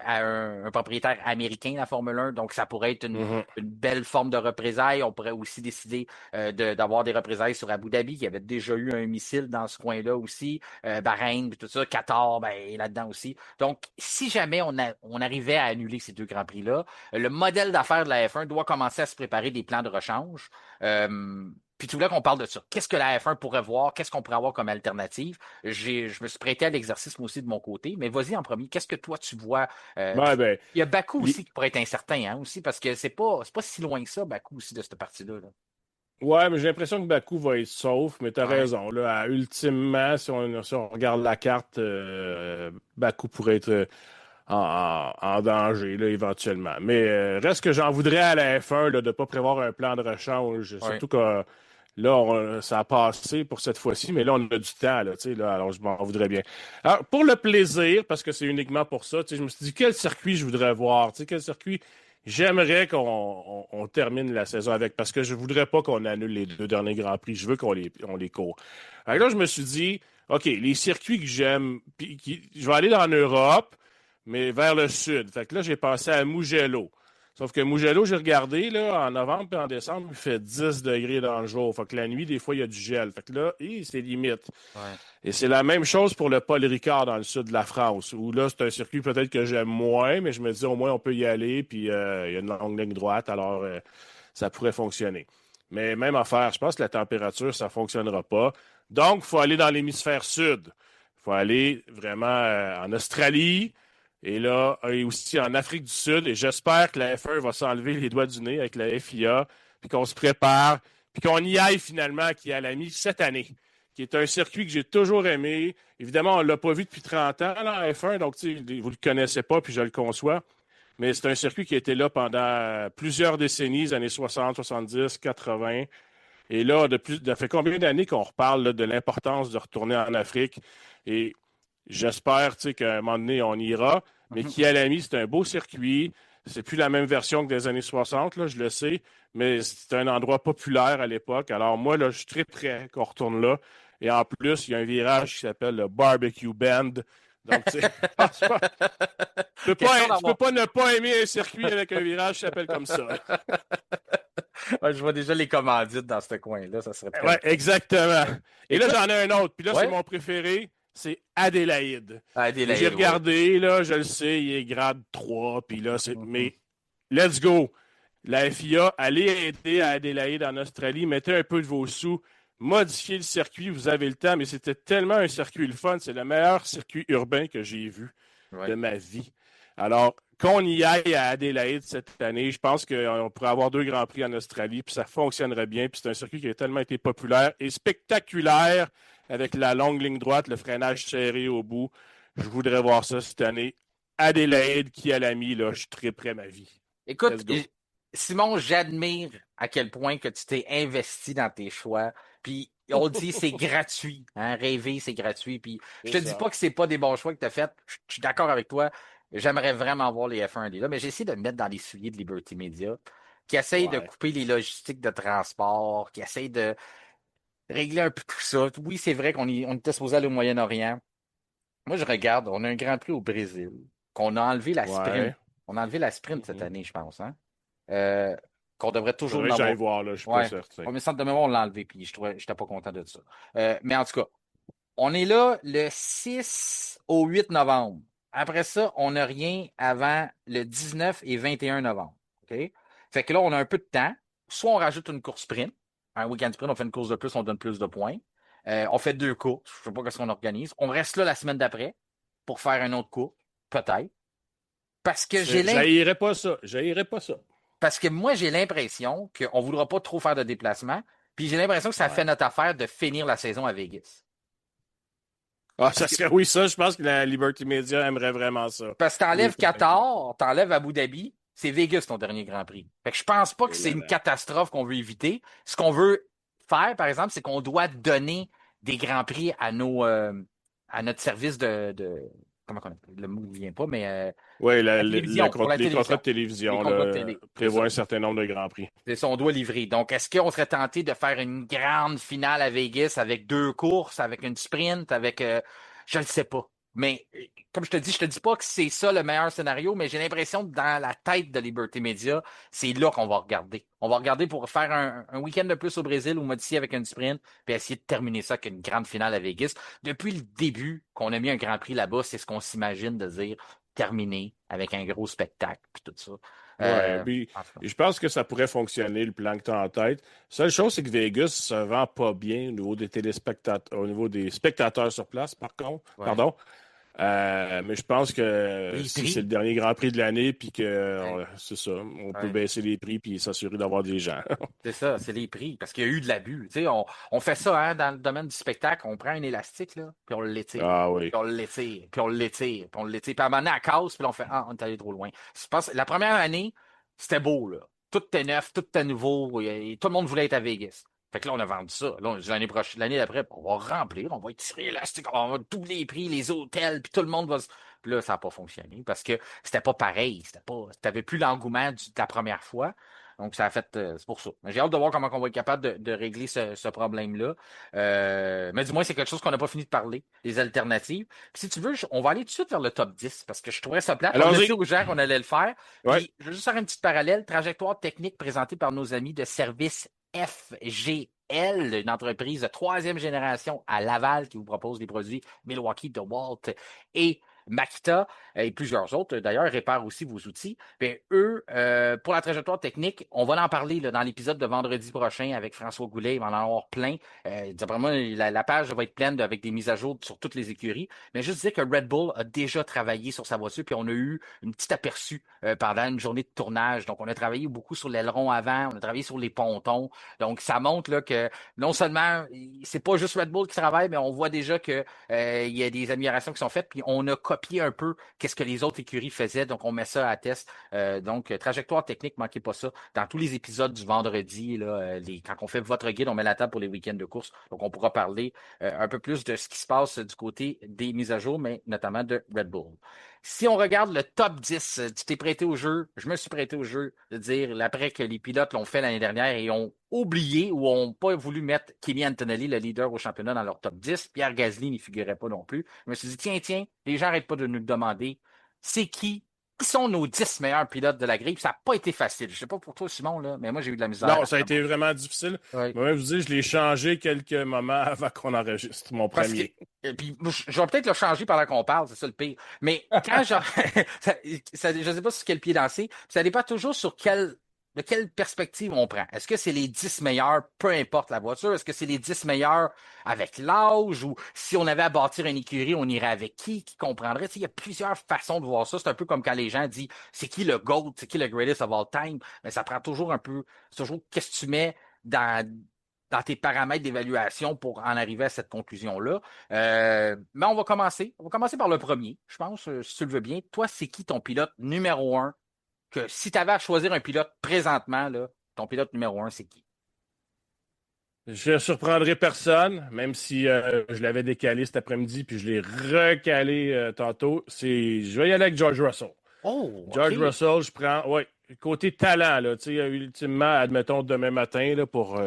Speaker 2: à un propriétaire américain, la Formule 1, donc ça pourrait être une belle forme de représailles. On pourrait aussi décider d'avoir des représailles sur Abu Dhabi, qui avait déjà eu un missile dans ce coin-là aussi, Bahreïn, tout ça, Qatar, ben, là-dedans aussi. Donc, si jamais on arrivait à annuler ces deux Grands Prix-là, le modèle d'affaires de la F1 doit commencer à se préparer des plans de rechange. Puis tu voulais qu'on parle de ça. Qu'est-ce que la F1 pourrait voir? Qu'est-ce qu'on pourrait avoir comme alternative? Je me suis prêté à l'exercice, moi aussi, de mon côté. Mais vas-y en premier. Qu'est-ce que toi, tu vois?
Speaker 3: Ouais, ben,
Speaker 2: Il y a Bakou aussi qui pourrait être incertain, hein, aussi, parce que c'est pas si loin que ça, Bakou aussi, de cette partie-là. Là.
Speaker 3: ouais, mais j'ai l'impression que Bakou va être sauf, mais tu as
Speaker 2: Ouais.
Speaker 3: raison. Là, ultimement, si on regarde la carte, Bakou pourrait être en danger, là, éventuellement. Mais reste que j'en voudrais à la F1 là, de ne pas prévoir un plan de rechange.
Speaker 2: Ouais.
Speaker 3: Surtout que là, ça a passé pour cette fois-ci, mais là, on a du temps. Là, tu sais, là, alors, je m'en voudrais bien. Alors, pour le plaisir, parce que c'est uniquement pour ça, tu sais, je me suis dit, quel circuit je voudrais voir? Tu sais, quel circuit j'aimerais qu'on termine la saison avec? Parce que je ne voudrais pas qu'on annule les deux derniers Grands Prix. Je veux qu'on les court. Alors là, je me suis dit, OK, les circuits que j'aime, je vais aller en Europe, mais vers le sud. Fait que là, j'ai pensé à Mugello. Sauf que Mugello, j'ai regardé, là, en novembre et en décembre, il fait 10 degrés dans le jour. Fait que la nuit, des fois, il y a du gel. Fait que là, c'est limite.
Speaker 2: Ouais.
Speaker 3: Et c'est la même chose pour le Paul Ricard dans le sud de la France, où là, c'est un circuit peut-être que j'aime moins, mais je me dis au moins on peut y aller, puis il y a une longue ligne droite, alors ça pourrait fonctionner. Mais même affaire, je pense que la température, ça ne fonctionnera pas. Donc, il faut aller dans l'hémisphère sud. Il faut aller vraiment en Australie et là, et aussi en Afrique du Sud. Et j'espère que la F1 va s'enlever les doigts du nez avec la FIA, puis qu'on se prépare, puis qu'on y aille finalement, qui est à la mi cette année, qui est un circuit que j'ai toujours aimé. Évidemment, on ne l'a pas vu depuis 30 ans, là, en F1, donc vous ne le connaissez pas, puis je le conçois. Mais c'est un circuit qui a été là pendant plusieurs décennies, les années 60, 70, 80. Et là, ça fait combien d'années qu'on reparle là, de l'importance de retourner en Afrique? Et j'espère qu'à un moment donné, on ira. Mais Kialami, c'est un beau circuit. C'est plus la même version que des années 60, là, je le sais, mais c'est un endroit populaire à l'époque. Alors moi, là, je suis très prêt qu'on retourne là. Et en plus, il y a un virage qui s'appelle le Barbecue Bend. Donc, tu sais, tu peux pas ne pas aimer un circuit avec un virage qui s'appelle comme ça.
Speaker 2: Ouais, je vois déjà les commandites dans ce coin-là, ça serait très
Speaker 3: Ouais, exactement. Et là,
Speaker 2: Écoute,
Speaker 3: j'en ai un autre. Puis là,
Speaker 2: ouais.
Speaker 3: c'est mon préféré. C'est Adélaïde.
Speaker 2: Adélaïde,
Speaker 3: J'ai regardé, là, je le sais, il est grade 3. Puis là, mais let's go. La FIA, allez aider à Adélaïde en Australie. Mettez un peu de vos sous. Modifiez le circuit, vous avez le temps. Mais c'était tellement un circuit le fun. C'est le meilleur circuit urbain que j'ai vu de ma vie. Alors, qu'on y aille à Adélaïde cette année, je pense qu'on pourrait avoir 2 Grands Prix en Australie, puis ça fonctionnerait bien. Puis c'est un circuit qui a tellement été populaire et spectaculaire avec la longue ligne droite, le freinage serré au bout. Je voudrais voir ça cette année. Adélaïde, qui a l'ami, là, je suis très près ma vie.
Speaker 2: Écoute, Simon, j'admire à quel point que tu t'es investi dans tes choix. Puis on dit c'est gratuit. Hein? Rêver, c'est gratuit. Puis je te dis pas que c'est pas des bons choix que tu as faits. Je suis d'accord avec toi. J'aimerais vraiment voir les F1 là, mais j'ai essayé de me mettre dans les souliers de Liberty Media, qui essaye de couper les logistiques de transport, qui essaye de régler un peu tout ça. Oui, c'est vrai qu'on était supposé aller au Moyen-Orient. Moi, je regarde, on a un Grand Prix au Brésil, qu'on a enlevé la sprint. On a enlevé la sprint cette année, je pense. Hein? Qu'on devrait toujours
Speaker 3: l'avoir. J'aille voir, là, je suis pas certain.
Speaker 2: Au centre de mémoire, on l'a enlevé, puis je n'étais pas content de ça. Mais en tout cas, on est là le 6 au 8 novembre. Après ça, on n'a rien avant le 19 et 21 novembre. OK? Fait que là, on a un peu de temps. Soit on rajoute une course sprint. Un week-end sprint, on fait une course de plus, on donne plus de points. On fait 2 courses. Je ne sais pas ce qu'on organise. On reste là la semaine d'après pour faire un autre course. Peut-être. Parce que
Speaker 3: j'haïrais pas ça.
Speaker 2: Parce que moi, j'ai l'impression qu'on ne voudra pas trop faire de déplacements. Puis j'ai l'impression que ça fait notre affaire de finir la saison à Vegas.
Speaker 3: Ah, ça serait, oui, ça, je pense que la Liberty Media aimerait vraiment ça.
Speaker 2: Parce que t'enlèves Qatar, t'enlèves Abu Dhabi, c'est Vegas ton dernier Grand Prix. Fait que je pense pas que c'est une catastrophe qu'on veut éviter. Ce qu'on veut faire, par exemple, c'est qu'on doit donner des Grands Prix à à notre service de comment on appelle? Le mot ne vient pas, mais
Speaker 3: oui, les contrats de télévision prévoient un certain nombre de Grands Prix.
Speaker 2: C'est ça, on doit livrer. Donc, est-ce qu'on serait tenté de faire une grande finale à Vegas avec 2 courses, avec une sprint, avec... je ne sais pas. Mais comme je te dis pas que c'est ça le meilleur scénario, mais j'ai l'impression que dans la tête de Liberty Media, c'est là qu'on va regarder. On va regarder pour faire un week-end de plus au Brésil ou modifier avec une sprint, puis essayer de terminer ça avec une grande finale à Vegas. Depuis le début qu'on a mis un Grand Prix là-bas, c'est ce qu'on s'imagine de dire terminé avec un gros spectacle, puis tout ça.
Speaker 3: Puis je pense que ça pourrait fonctionner, le plan que tu as en tête. Seule chose, c'est que Vegas se vend pas bien au niveau des téléspectateurs, au niveau des spectateurs sur place, par contre. Pardon. Mais je pense que si c'est le dernier Grand Prix de l'année, puis que c'est ça, on peut baisser les prix puis s'assurer d'avoir des gens.
Speaker 2: C'est ça, c'est les prix, parce qu'il y a eu de l'abus. Tu sais, on fait ça hein, dans le domaine du spectacle, on prend un élastique, là, puis on l'étire.
Speaker 3: Ah oui.
Speaker 2: Puis on l'étire, puis on l'étire, puis on l'étire. Puis à un moment donné, à casse, puis là, on fait on est allé trop loin. Je pense, la première année, c'était beau, là. Tout était neuf, tout était nouveau, et tout le monde voulait être à Vegas. Fait que là, on a vendu ça. Là, l'année d'après, on va remplir, on va étirer l'élastique, on va avoir tous les prix, les hôtels, puis tout le monde va se... Puis là, ça n'a pas fonctionné parce que c'était pas pareil. T'avais plus l'engouement de la première fois. Donc, ça a fait, c'est pour ça. Mais j'ai hâte de voir comment on va être capable de régler ce problème-là. Mais du moins, c'est quelque chose qu'on n'a pas fini de parler, les alternatives. Puis, si tu veux, on va aller tout de suite vers le top 10 parce que je trouvais ça plate. On a dit
Speaker 3: Allons-y.
Speaker 2: aux gens qu'on allait le faire.
Speaker 3: Ouais.
Speaker 2: Puis, je veux juste faire une petite parallèle. Trajectoire technique présentée par nos amis de service FGL, une entreprise de troisième génération à Laval qui vous propose des produits Milwaukee, DeWalt et Makita et plusieurs autres, d'ailleurs, réparent aussi vos outils. Bien, eux, pour la trajectoire technique, on va en parler là, dans l'épisode de vendredi prochain avec François Goulet. Il va en avoir plein. D'après moi, la page va être pleine avec des mises à jour sur toutes les écuries. Mais juste dire que Red Bull a déjà travaillé sur sa voiture, puis on a eu un petit aperçu pendant une journée de tournage. Donc, on a travaillé beaucoup sur l'aileron avant, on a travaillé sur les pontons. Donc, ça montre là, que non seulement, c'est pas juste Red Bull qui travaille, mais on voit déjà que il y a des améliorations qui sont faites, puis on a copié un peu qu'est-ce que les autres écuries faisaient, donc on met ça à test. Donc, trajectoire technique, manquez pas ça. Dans tous les épisodes du vendredi, là, quand on fait votre guide, on met la table pour les week-ends de course, donc on pourra parler un peu plus de ce qui se passe du côté des mises à jour, mais notamment de Red Bull. Si on regarde le top 10, tu t'es prêté au jeu, je me suis prêté au jeu de dire, après que les pilotes l'ont fait l'année dernière et ont oublié ou n'ont pas voulu mettre Kimi Antonelli, le leader au championnat, dans leur top 10, Pierre Gasly n'y figurait pas non plus. Je me suis dit, tiens, les gens n'arrêtent pas de nous demander, c'est qui sont nos 10 meilleurs pilotes de la grille? Puis ça n'a pas été facile. Je ne sais pas pour toi, Simon, là, mais moi, j'ai eu de la misère.
Speaker 3: Non, ça a été vraiment difficile.
Speaker 2: Ouais.
Speaker 3: Moi, je vous dis, je l'ai changé quelques moments avant qu'on enregistre mon
Speaker 2: Parce
Speaker 3: premier.
Speaker 2: que, puis, je vais peut-être le changer pendant qu'on parle, c'est ça le pire. Mais quand je ne sais pas sur quel pied danser, ça dépend toujours de quelle perspective on prend. Est-ce que c'est les 10 meilleurs, peu importe la voiture? Est-ce que c'est les 10 meilleurs avec l'âge? Ou si on avait à bâtir une écurie, on irait avec qui comprendrait? Tu sais, il y a plusieurs façons de voir ça. C'est un peu comme quand les gens disent c'est qui le GOAT, c'est qui le greatest of all time? Mais ça prend toujours un peu, c'est toujours qu'est-ce que tu mets dans tes paramètres d'évaluation pour en arriver à cette conclusion-là. Mais on va commencer. On va commencer par le premier, je pense, si tu le veux bien. Toi, c'est qui ton pilote numéro un? Que si tu avais à choisir un pilote présentement, là, ton pilote numéro un, c'est qui?
Speaker 3: Je ne surprendrai personne, même si je l'avais décalé cet après-midi, puis je l'ai recalé tantôt. Je vais y aller avec George Russell.
Speaker 2: Oh,
Speaker 3: George
Speaker 2: OK.
Speaker 3: Russell, je prends, oui, côté talent, là, tu sais, ultimement, admettons, demain matin, là, pour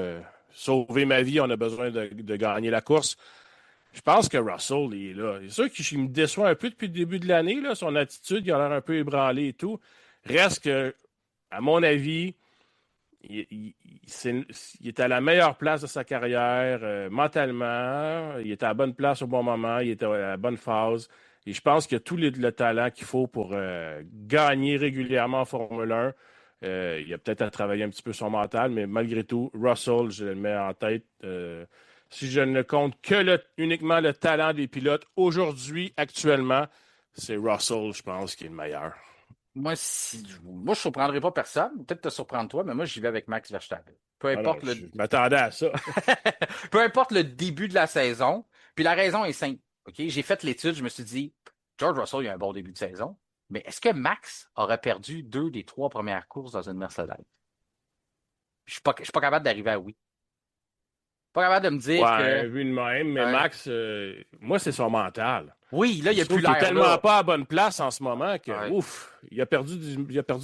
Speaker 3: sauver ma vie, on a besoin de gagner la course. Je pense que Russell, il est là. C'est sûr qu'il me déçoit un peu depuis le début de l'année, là, son attitude, il a l'air un peu ébranlé et tout. Reste que, à mon avis, il est à la meilleure place de sa carrière, mentalement. Il est à la bonne place au bon moment. Il est à la bonne phase. Et je pense qu'il a tout le talent qu'il faut pour gagner régulièrement en Formule 1. Il a peut-être à travailler un petit peu son mental, mais malgré tout, Russell, je le mets en tête. Si je ne compte que uniquement le talent des pilotes aujourd'hui, actuellement, c'est Russell, je pense, qui est le meilleur.
Speaker 2: Moi, je ne surprendrai pas personne. Peut-être te surprendre toi, mais moi, j'y vais avec Max Verstappen. Peu
Speaker 3: Alors,
Speaker 2: importe
Speaker 3: je m'attendais à ça.
Speaker 2: peu importe le début de la saison. Puis la raison est simple. OK? J'ai fait l'étude, je me suis dit, George Russell, il a un bon début de saison. Mais est-ce que Max aurait perdu 2 des 3 premières courses dans une Mercedes? Je suis pas capable d'arriver à oui. Pas capable de me dire que.
Speaker 3: Ouais, vu de même, mais
Speaker 2: Ouais.
Speaker 3: Max, moi, c'est son mental.
Speaker 2: Oui, là, il n'y
Speaker 3: Je
Speaker 2: a plus
Speaker 3: trouve qu'il est
Speaker 2: l'air
Speaker 3: tellement
Speaker 2: là.
Speaker 3: pas à bonne place en ce moment que,
Speaker 2: Ouais.
Speaker 3: ouf, il a perdu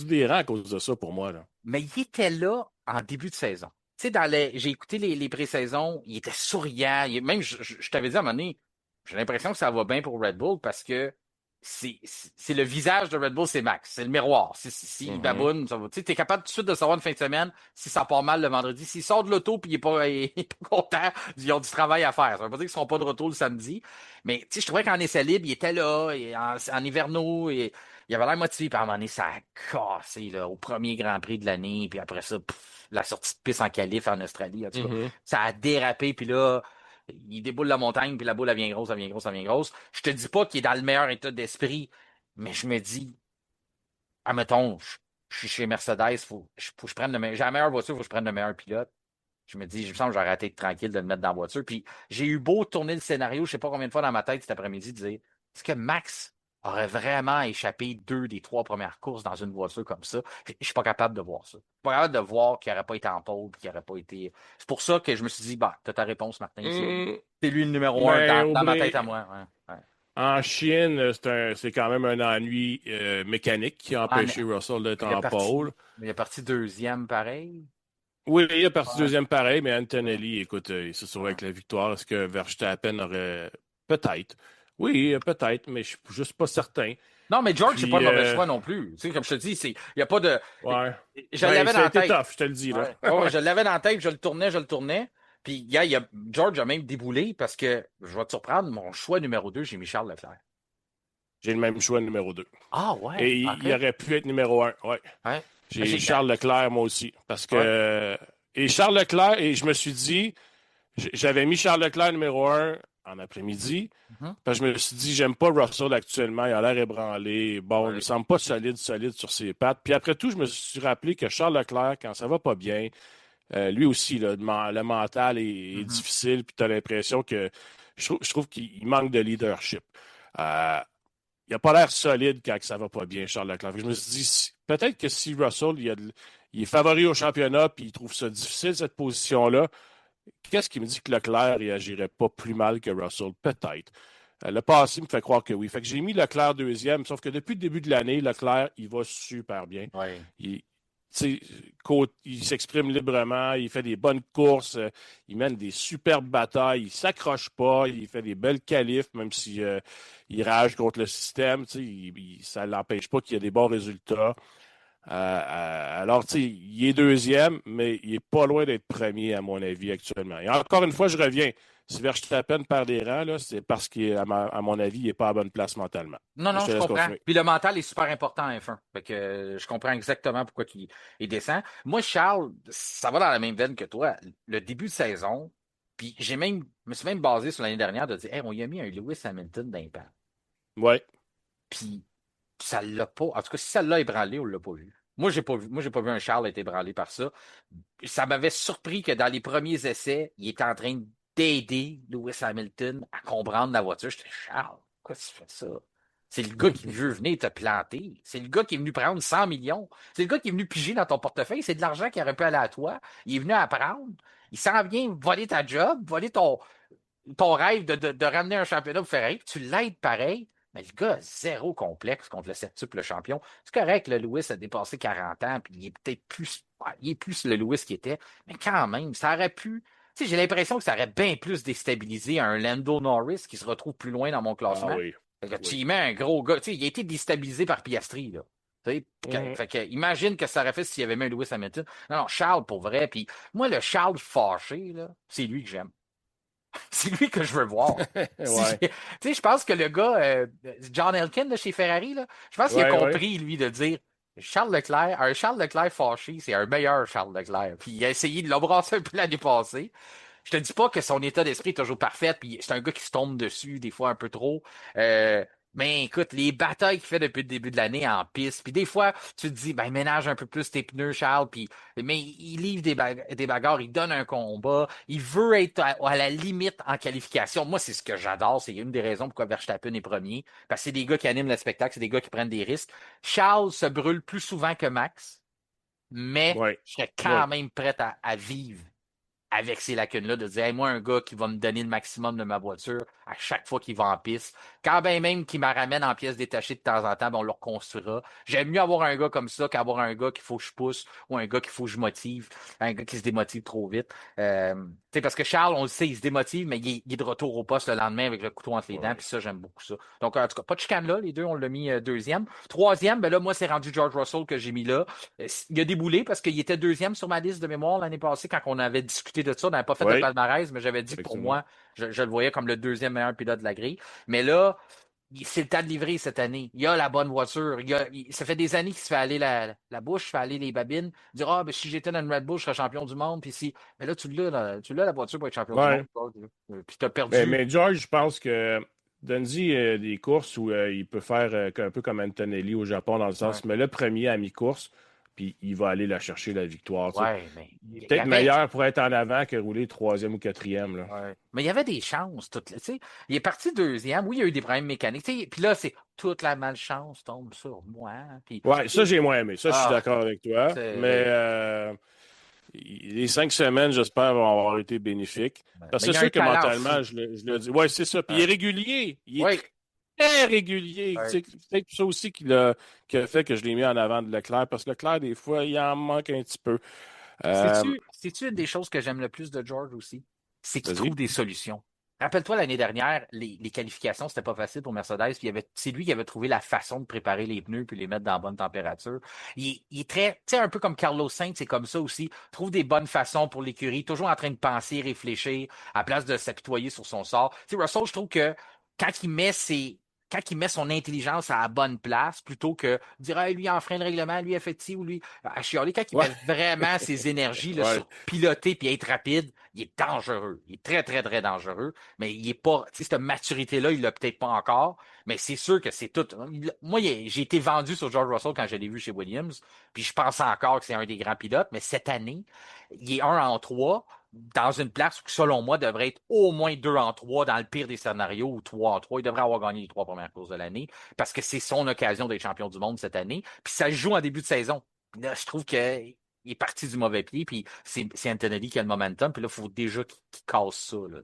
Speaker 3: des rangs à cause de ça pour moi, là.
Speaker 2: Mais il était là en début de saison. Tu sais, j'ai écouté les pré-saisons, il était souriant. Même, je t'avais dit à un moment donné, j'ai l'impression que ça va bien pour Red Bull parce que c'est le visage de Red Bull, c'est Max. C'est le miroir. Si il
Speaker 3: Mhm.
Speaker 2: baboune, ça va. Tu sais, t'es capable tout de suite de savoir une fin de semaine si ça part mal le vendredi. S'il sort de l'auto puis il est pas content, ils ont du travail à faire. Ça veut pas dire qu'ils seront pas de retour le samedi. Mais tu sais, je trouvais qu'en essai libre, il était là, et en hiverno, et il avait l'air motivé. Puis à un moment donné, ça a cassé là, au premier Grand Prix de l'année. Puis après ça, la sortie de piste en qualif en Australie. En tout cas,
Speaker 3: Mhm.
Speaker 2: ça a dérapé. Puis là, il déboule la montagne, puis la boule, elle vient grosse, elle vient grosse, elle vient grosse. Je te dis pas qu'il est dans le meilleur état d'esprit, mais je me dis, admettons, je suis chez Mercedes, faut que je prenne j'ai la meilleure voiture, faut que je prenne le meilleur pilote. Je me dis, je me sens que j'aurais été tranquille de le mettre dans la voiture. Puis j'ai eu beau tourner le scénario, je sais pas combien de fois dans ma tête cet après-midi, de dire, est-ce que Max aurait vraiment échappé 2 des 3 premières courses dans une voiture comme ça? Je suis pas capable de voir ça. Je suis pas capable de voir qu'il n'aurait pas été en pole, qu'il n'aurait pas été. C'est pour ça que je me suis dit, bah, t'as ta réponse, Martin, c'est lui.
Speaker 3: Mm.
Speaker 2: C'est lui le numéro un
Speaker 3: Mais
Speaker 2: dans ma tête à moi. Ouais, ouais.
Speaker 3: En Chine, c'est quand même un ennui mécanique qui a
Speaker 2: En-
Speaker 3: empêché Russell d'être
Speaker 2: il est
Speaker 3: en
Speaker 2: parti,
Speaker 3: pole.
Speaker 2: il est parti deuxième pareil.
Speaker 3: Oui, il est parti
Speaker 2: Ouais.
Speaker 3: deuxième pareil, mais Antonelli, écoute, il se sauve avec la victoire. Est-ce que Verstappen aurait... Peut-être. Oui, peut-être, mais je suis juste pas certain.
Speaker 2: Non, mais George, c'est pas un
Speaker 3: Puis,
Speaker 2: mauvais choix non plus. Tu sais, comme je te dis, il n'y a pas de.
Speaker 3: ouais.
Speaker 2: Je
Speaker 3: Ben,
Speaker 2: l'avais
Speaker 3: ça
Speaker 2: dans
Speaker 3: a
Speaker 2: la
Speaker 3: été
Speaker 2: tête.
Speaker 3: tough, je te le dis, là.
Speaker 2: Ouais. Ouais,
Speaker 3: Ouais.
Speaker 2: je l'avais dans la tête, je le tournais, je le tournais. Puis, George a même déboulé parce que, je vais te surprendre, mon choix numéro 2, j'ai mis Charles Leclerc.
Speaker 3: J'ai le même choix numéro 2.
Speaker 2: Ah,
Speaker 3: Et
Speaker 2: ouais,
Speaker 3: il
Speaker 2: OK.
Speaker 3: aurait pu être numéro 1, ouais.
Speaker 2: Ouais.
Speaker 3: J'ai Charles Leclerc, moi aussi. Parce
Speaker 2: Ouais.
Speaker 3: que. Et Charles Leclerc, et je me suis dit, j'avais mis Charles Leclerc numéro 1 en après-midi.
Speaker 2: Mhm.
Speaker 3: Parce que je me suis dit, j'aime pas Russell actuellement. Il a l'air ébranlé. Bon, il me
Speaker 2: Ouais.
Speaker 3: semble pas solide sur ses pattes. Puis après tout, je me suis rappelé que Charles Leclerc, quand ça va pas bien, lui aussi, là, le mental est
Speaker 2: Mhm.
Speaker 3: difficile. Puis tu as l'impression que. Je trouve qu'il manque de leadership. Euh, il n'a pas l'air solide quand ça va pas bien, Charles Leclerc. Je me suis dit, peut-être que si Russell il est favori au championnat puis il trouve ça difficile, cette position-là, qu'est-ce qui me dit que Leclerc réagirait pas plus mal que Russell? Peut-être. Le passé me fait croire que oui. Fait que j'ai mis Leclerc deuxième, sauf que depuis le début de l'année, Leclerc, il va super bien.
Speaker 2: Ouais.
Speaker 3: Il, tu sais, il s'exprime librement, il fait des bonnes courses, il mène des superbes batailles, il s'accroche pas, il fait des belles qualifs, même si il rage contre le système, ça ne l'empêche pas qu'il y ait des bons résultats. Alors, tu sais, il est deuxième, mais il est pas loin d'être premier, à mon avis, actuellement. Et encore une fois, je reviens. Si Verstappen perd des rangs, là, c'est parce qu'à à mon avis, il n'est pas à bonne place mentalement.
Speaker 2: Non,
Speaker 3: Je
Speaker 2: non,
Speaker 3: te
Speaker 2: je
Speaker 3: laisse
Speaker 2: comprends.
Speaker 3: continuer.
Speaker 2: Puis le mental est super important en F1. Fait que je comprends exactement pourquoi il descend. Moi, Charles, ça va dans la même veine que toi. Le début de saison, puis me suis même basé sur l'année dernière de dire, hey, on y a mis un Lewis Hamilton d'impact.
Speaker 3: Ouais.
Speaker 2: Puis ça l'a pas. En tout cas, si ça l'a ébranlé, on l'a pas vu. Moi, j'ai pas vu un Charles être ébranlé par ça. Ça m'avait surpris que dans les premiers essais, il était en train d'aider Lewis Hamilton à comprendre la voiture. J'étais Charles, pourquoi tu fais ça? C'est le gars qui veut venir te planter. C'est le gars qui est venu prendre 100 millions. C'est le gars qui est venu piger dans ton portefeuille. C'est de l'argent qui aurait pu aller à toi. Il est venu apprendre. Il s'en vient voler ta job, voler ton rêve de ramener un championnat pour Ferrari. Puis tu l'aides pareil. Mais le gars a zéro complexe contre le septuple champion. C'est correct, le Lewis a dépassé 40 ans, puis il est peut-être plus, il est plus le Lewis qu'il était. Mais quand même, ça aurait pu. Tu sais, j'ai l'impression que ça aurait bien plus déstabilisé un Lando Norris qui se retrouve plus loin dans mon
Speaker 3: Ah
Speaker 2: classement.
Speaker 3: oui.
Speaker 2: Fait que tu
Speaker 3: Oui.
Speaker 2: y mets un gros gars. Tu sais, il a été déstabilisé par Piastri, là. Tu sais,
Speaker 3: Mhm.
Speaker 2: fait que, imagine que ça aurait fait s'il y avait mis un Lewis Hamilton. Non, non, Charles pour vrai. Puis moi, le Charles fâché, là, c'est lui que j'aime. C'est lui que je veux voir.
Speaker 3: Ouais.
Speaker 2: Tu sais, je pense que le gars, John Elkin de chez Ferrari, là, je pense qu'il a
Speaker 3: Ouais, ouais.
Speaker 2: compris, lui, de dire un Charles Leclerc fâché, c'est un meilleur Charles Leclerc. Puis il a essayé de l'embrasser un peu l'année passée. Je te dis pas que son état d'esprit est toujours parfait, puis c'est un gars qui se tombe dessus des fois un peu trop. Euh, mais écoute, les batailles qu'il fait depuis le début de l'année en piste, puis des fois, tu te dis, ben ménage un peu plus tes pneus, Charles, puis mais il livre des bagarres, il donne un combat, il veut être à la limite en qualification. Moi, c'est ce que j'adore, c'est une des raisons pourquoi Verstappen est premier, parce que c'est des gars qui animent le spectacle, c'est des gars qui prennent des risques. Charles se brûle plus souvent que Max, mais
Speaker 3: Ouais.
Speaker 2: je serais
Speaker 3: Ouais.
Speaker 2: quand même prêt à vivre avec ces lacunes-là, de dire, hey, moi, un gars qui va me donner le maximum de ma voiture à chaque fois qu'il va en piste, quand bien même qu'il me ramène en pièces détachées de temps en temps, ben, on le reconstruira. J'aime mieux avoir un gars comme ça qu'avoir un gars qu'il faut que je pousse ou un gars qu'il faut que je motive, un gars qui se démotive trop vite. Tu sais, parce que Charles, on le sait, il se démotive, mais il est de retour au poste le lendemain avec le couteau entre les dents,
Speaker 3: Ouais.
Speaker 2: puis ça, j'aime beaucoup ça. Donc, en tout cas, pas de chicane là, les deux, on l'a mis deuxième. Troisième, ben là, moi, c'est rendu George Russell que j'ai mis là. Il a déboulé parce qu'il était deuxième sur ma liste de mémoire l'année passée quand on avait discuté de ça. On n'avait pas fait de
Speaker 3: Ouais.
Speaker 2: palmarès, mais j'avais dit que pour
Speaker 3: Effectivement.
Speaker 2: moi, je le voyais comme le deuxième meilleur pilote de la grille. Mais là, c'est le temps de livrer cette année. Il a la bonne voiture. Ça fait des années qu'il se fait aller la bouche, fait aller les babines. Dire, ah, ben, si j'étais dans une Red Bull, je serais champion du monde. Puis si, mais là, tu l'as la voiture pour être champion du monde.
Speaker 3: Ouais.
Speaker 2: Puis t'as perdu.
Speaker 3: Mais George, je pense que Dundee des courses où il peut faire un peu comme Antonelli au Japon, dans le
Speaker 2: Ouais,
Speaker 3: sens, mais le premier à mi-course, puis il va aller la chercher, la victoire. Tu sais.
Speaker 2: ouais, mais
Speaker 3: Il est
Speaker 2: il y
Speaker 3: peut-être
Speaker 2: avait.
Speaker 3: meilleur pour être en avant que rouler troisième ou quatrième. Là.
Speaker 2: Ouais. Mais il y avait des chances. Tu sais, il est parti deuxième. Oui, il y a eu des problèmes mécaniques. Tu sais, puis là, c'est toute la malchance tombe sur moi. Puis,
Speaker 3: Ouais, ça, j'ai moins aimé. Ça, je suis
Speaker 2: ah,
Speaker 3: d'accord avec toi. Mais
Speaker 2: c'est.
Speaker 3: les 5 semaines, j'espère, vont avoir été bénéfiques. Parce
Speaker 2: Mais
Speaker 3: que
Speaker 2: il y
Speaker 3: c'est
Speaker 2: a un
Speaker 3: sûr que
Speaker 2: talent
Speaker 3: mentalement,
Speaker 2: fou.
Speaker 3: je le dis. Ouais, c'est ça. Puis il est régulier.
Speaker 2: Oui.
Speaker 3: très régulier.
Speaker 2: Ouais.
Speaker 3: C'est peut-être ça aussi qui a fait que je l'ai mis en avant de Leclerc, parce que Leclerc, des fois, il en manque un petit peu.
Speaker 2: C'est-tu une des choses que j'aime le plus de George aussi? C'est qu'il
Speaker 3: Vas-y.
Speaker 2: trouve des solutions. Rappelle-toi, l'année dernière, les qualifications, c'était pas facile pour Mercedes, puis c'est lui qui avait trouvé la façon de préparer les pneus puis les mettre dans la bonne température. Il est très, tu sais, un peu comme Carlos Sainz, c'est comme ça aussi. Trouve des bonnes façons pour l'écurie, toujours en train de penser, réfléchir, à place de s'apitoyer sur son sort. Tu sais, Russell, je trouve que quand il met ses, quand il met son intelligence à la bonne place, plutôt que de dire, ah, lui, il enfreint le règlement, lui, a fait ci ou lui, à chialer, quand il
Speaker 3: Ouais.
Speaker 2: met vraiment ses énergies là,
Speaker 3: Ouais.
Speaker 2: sur piloter puis être rapide, il est dangereux. Il est très, très, très dangereux. Mais il est pas, tu sais, cette maturité-là, il l'a peut-être pas encore. Mais c'est sûr que c'est tout. Moi, j'ai été vendu sur George Russell quand je l'ai vu chez Williams. Puis je pense encore que c'est un des grands pilotes. Mais cette année, il est 1 en 3 dans une place qui, selon moi, devrait être au moins 2 en 3 dans le pire des scénarios ou 3 en 3. Il devrait avoir gagné les 3 premières courses de l'année parce que c'est son occasion d'être champion du monde cette année. Puis ça se joue en début de saison. Là, je trouve que il est parti du mauvais pied, puis c'est Antonelli qui a le momentum, puis là, il faut déjà qu'il casse ça. Là.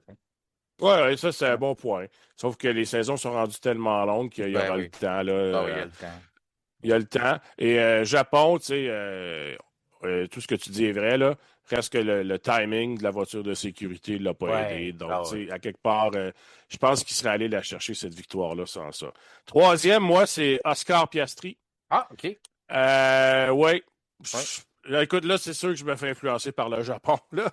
Speaker 3: Ouais, ça, c'est un bon point. Sauf que les saisons sont rendues tellement longues qu'il y
Speaker 2: Ben
Speaker 3: aura le
Speaker 2: oui.
Speaker 3: temps. Là,
Speaker 2: Ah oui, il y a le temps.
Speaker 3: il y a le temps. Et Japon, tu sais, tout ce que tu dis est vrai, là. Presque le timing de la voiture de sécurité ne l'a pas aidé.
Speaker 2: Ouais.
Speaker 3: Donc,
Speaker 2: Ah oui.
Speaker 3: tu sais, à quelque part, je pense qu'il serait allé la chercher, cette victoire-là, sans ça. Troisième, moi, c'est Oscar Piastri.
Speaker 2: Ah, OK.
Speaker 3: Oui.
Speaker 2: Ouais.
Speaker 3: Là, écoute, là, c'est sûr que je me fais influencer par le Japon, là.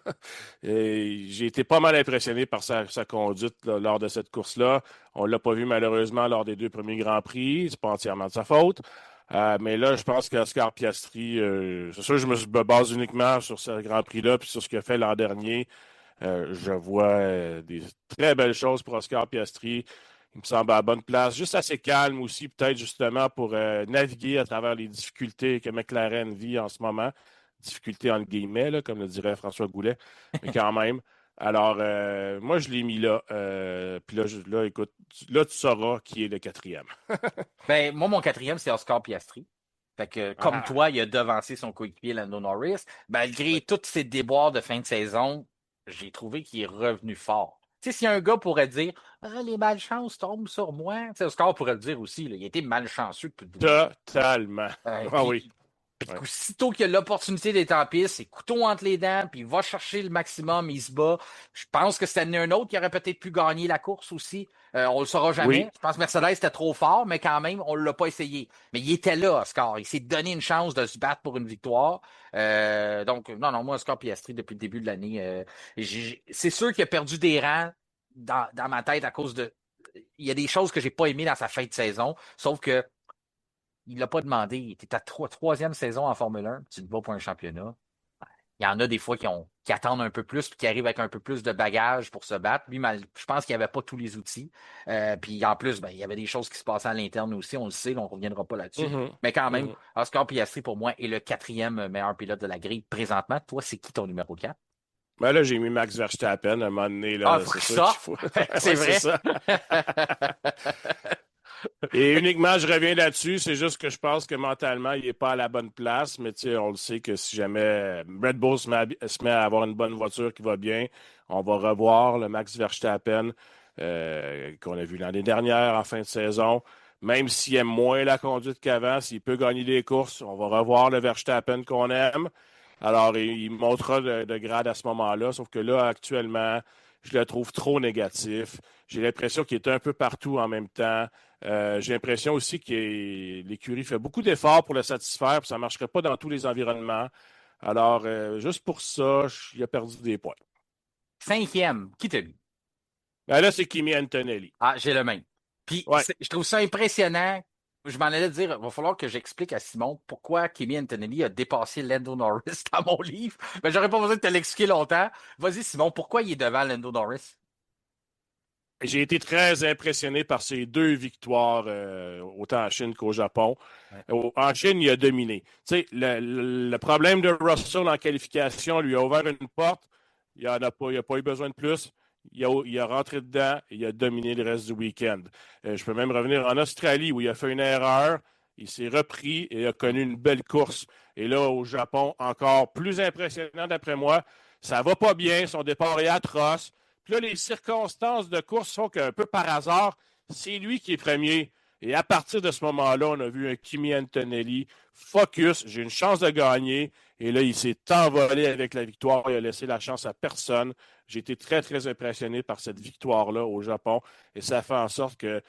Speaker 3: Et j'ai été pas mal impressionné par sa conduite là, lors de cette course-là. On ne l'a pas vu malheureusement lors des 2 premiers Grands Prix. C'est pas entièrement de sa faute. Mais là, je pense qu'Oscar Piastri, c'est sûr que je me base uniquement sur ce Grand Prix-là puis sur ce qu'il a fait l'an dernier. Je vois des très belles choses pour Oscar Piastri. Il me semble à la bonne place, juste assez calme aussi, peut-être justement pour naviguer à travers les difficultés que McLaren vit en ce moment. Difficultés entre guillemets, là, comme le dirait François Goulet, mais quand même. Alors, moi, je l'ai mis là. Puis là, écoute, là, tu sauras qui est le quatrième.
Speaker 2: Ben, moi, mon quatrième, c'est Oscar Piastri. Fait que, comme
Speaker 3: Ah,
Speaker 2: toi, il a devancé son coéquipier Lando Norris. Malgré
Speaker 3: oui.
Speaker 2: tous ses déboires de fin de saison, j'ai trouvé qu'il est revenu fort. Tu sais, si un gars pourrait dire ah, les malchances tombent sur moi, tu sais, Oscar pourrait le dire aussi, là, il a été malchanceux depuis le début.
Speaker 3: Totalement. Ah oui.
Speaker 2: Puis
Speaker 3: Ouais.
Speaker 2: aussitôt qu'il a l'opportunité d'être en piste, c'est couteau entre les dents, puis il va chercher le maximum, il se bat. Je pense que c'était un autre qui aurait peut-être pu gagner la course aussi. On le saura jamais.
Speaker 3: Oui.
Speaker 2: Je pense que Mercedes était trop fort, mais quand même, on ne l'a pas essayé. Mais il était là, Oscar. Il s'est donné une chance de se battre pour une victoire. Donc, non, moi, Oscar Piastri, depuis le début de l'année, c'est sûr qu'il a perdu des rangs dans ma tête à cause de. Il y a des choses que j'ai pas aimées dans sa fin de saison, sauf que il l'a pas demandé. Il était à troisième saison en Formule 1. Tu te bats pour un championnat. Il y en a des fois qui attendent un peu plus puis qui arrivent avec un peu plus de bagages pour se battre. Lui, je pense qu'il n'y avait pas tous les outils. Puis en plus, ben, il y avait des choses qui se passaient à l'interne aussi. On le sait, on ne reviendra pas là-dessus.
Speaker 3: Mhm.
Speaker 2: Mais quand même,
Speaker 3: Mhm.
Speaker 2: Oscar Piastri, pour moi, est le quatrième meilleur pilote de la grille présentement. Toi, c'est qui ton numéro 4?
Speaker 3: Ben là, j'ai mis Max Verstappen à un moment donné,
Speaker 2: Ah,
Speaker 3: là,
Speaker 2: faut
Speaker 3: c'est
Speaker 2: que
Speaker 3: sûr qu'il
Speaker 2: ça.
Speaker 3: faut.
Speaker 2: C'est
Speaker 3: Ouais, c'est
Speaker 2: vrai.
Speaker 3: ça. Et uniquement, je reviens là-dessus, c'est juste que je pense que mentalement, il n'est pas à la bonne place, mais tu sais, on le sait que si jamais Red Bull se met à avoir une bonne voiture qui va bien, on va revoir le Max Verstappen qu'on a vu l'année dernière en fin de saison. Même s'il aime moins la conduite qu'avant, s'il peut gagner des courses, on va revoir le Verstappen qu'on aime. Alors, il montera de grade à ce moment-là, sauf que là, actuellement, je le trouve trop négatif. J'ai l'impression qu'il est un peu partout en même temps. J'ai l'impression aussi que l'écurie fait beaucoup d'efforts pour le satisfaire, puis ça ne marcherait pas dans tous les environnements. Alors, juste pour ça, il a perdu des points.
Speaker 2: Cinquième, qui t'a mis?
Speaker 3: Ben là, c'est Kimi Antonelli.
Speaker 2: Ah, j'ai le même. Puis,
Speaker 3: Ouais.
Speaker 2: je trouve ça impressionnant. Je m'en allais dire, il va falloir que j'explique à Simon pourquoi Kimi Antonelli a dépassé Lando Norris dans mon livre. Mais j'aurais pas besoin de te l'expliquer longtemps. Vas-y, Simon, pourquoi il est devant Lando Norris?
Speaker 3: J'ai été très impressionné par ses 2 victoires, autant en Chine qu'au Japon.
Speaker 2: Ouais.
Speaker 3: En Chine, il a dominé. Tu sais, le problème de Russell en qualification lui a ouvert une porte. Il n'a pas eu besoin de plus. Il a rentré dedans et il a dominé le reste du week-end. Je peux même revenir en Australie où il a fait une erreur. Il s'est repris et a connu une belle course. Et là, au Japon, encore plus impressionnant d'après moi. Ça va pas bien. Son départ est atroce. Puis là, les circonstances de course font qu'un peu par hasard, c'est lui qui est premier. Et à partir de ce moment-là, on a vu un Kimi Antonelli focus, j'ai une chance de gagner. Et là, il s'est envolé avec la victoire. Il a laissé la chance à personne. J'ai été très, très impressionné par cette victoire-là au Japon. Et ça fait en sorte que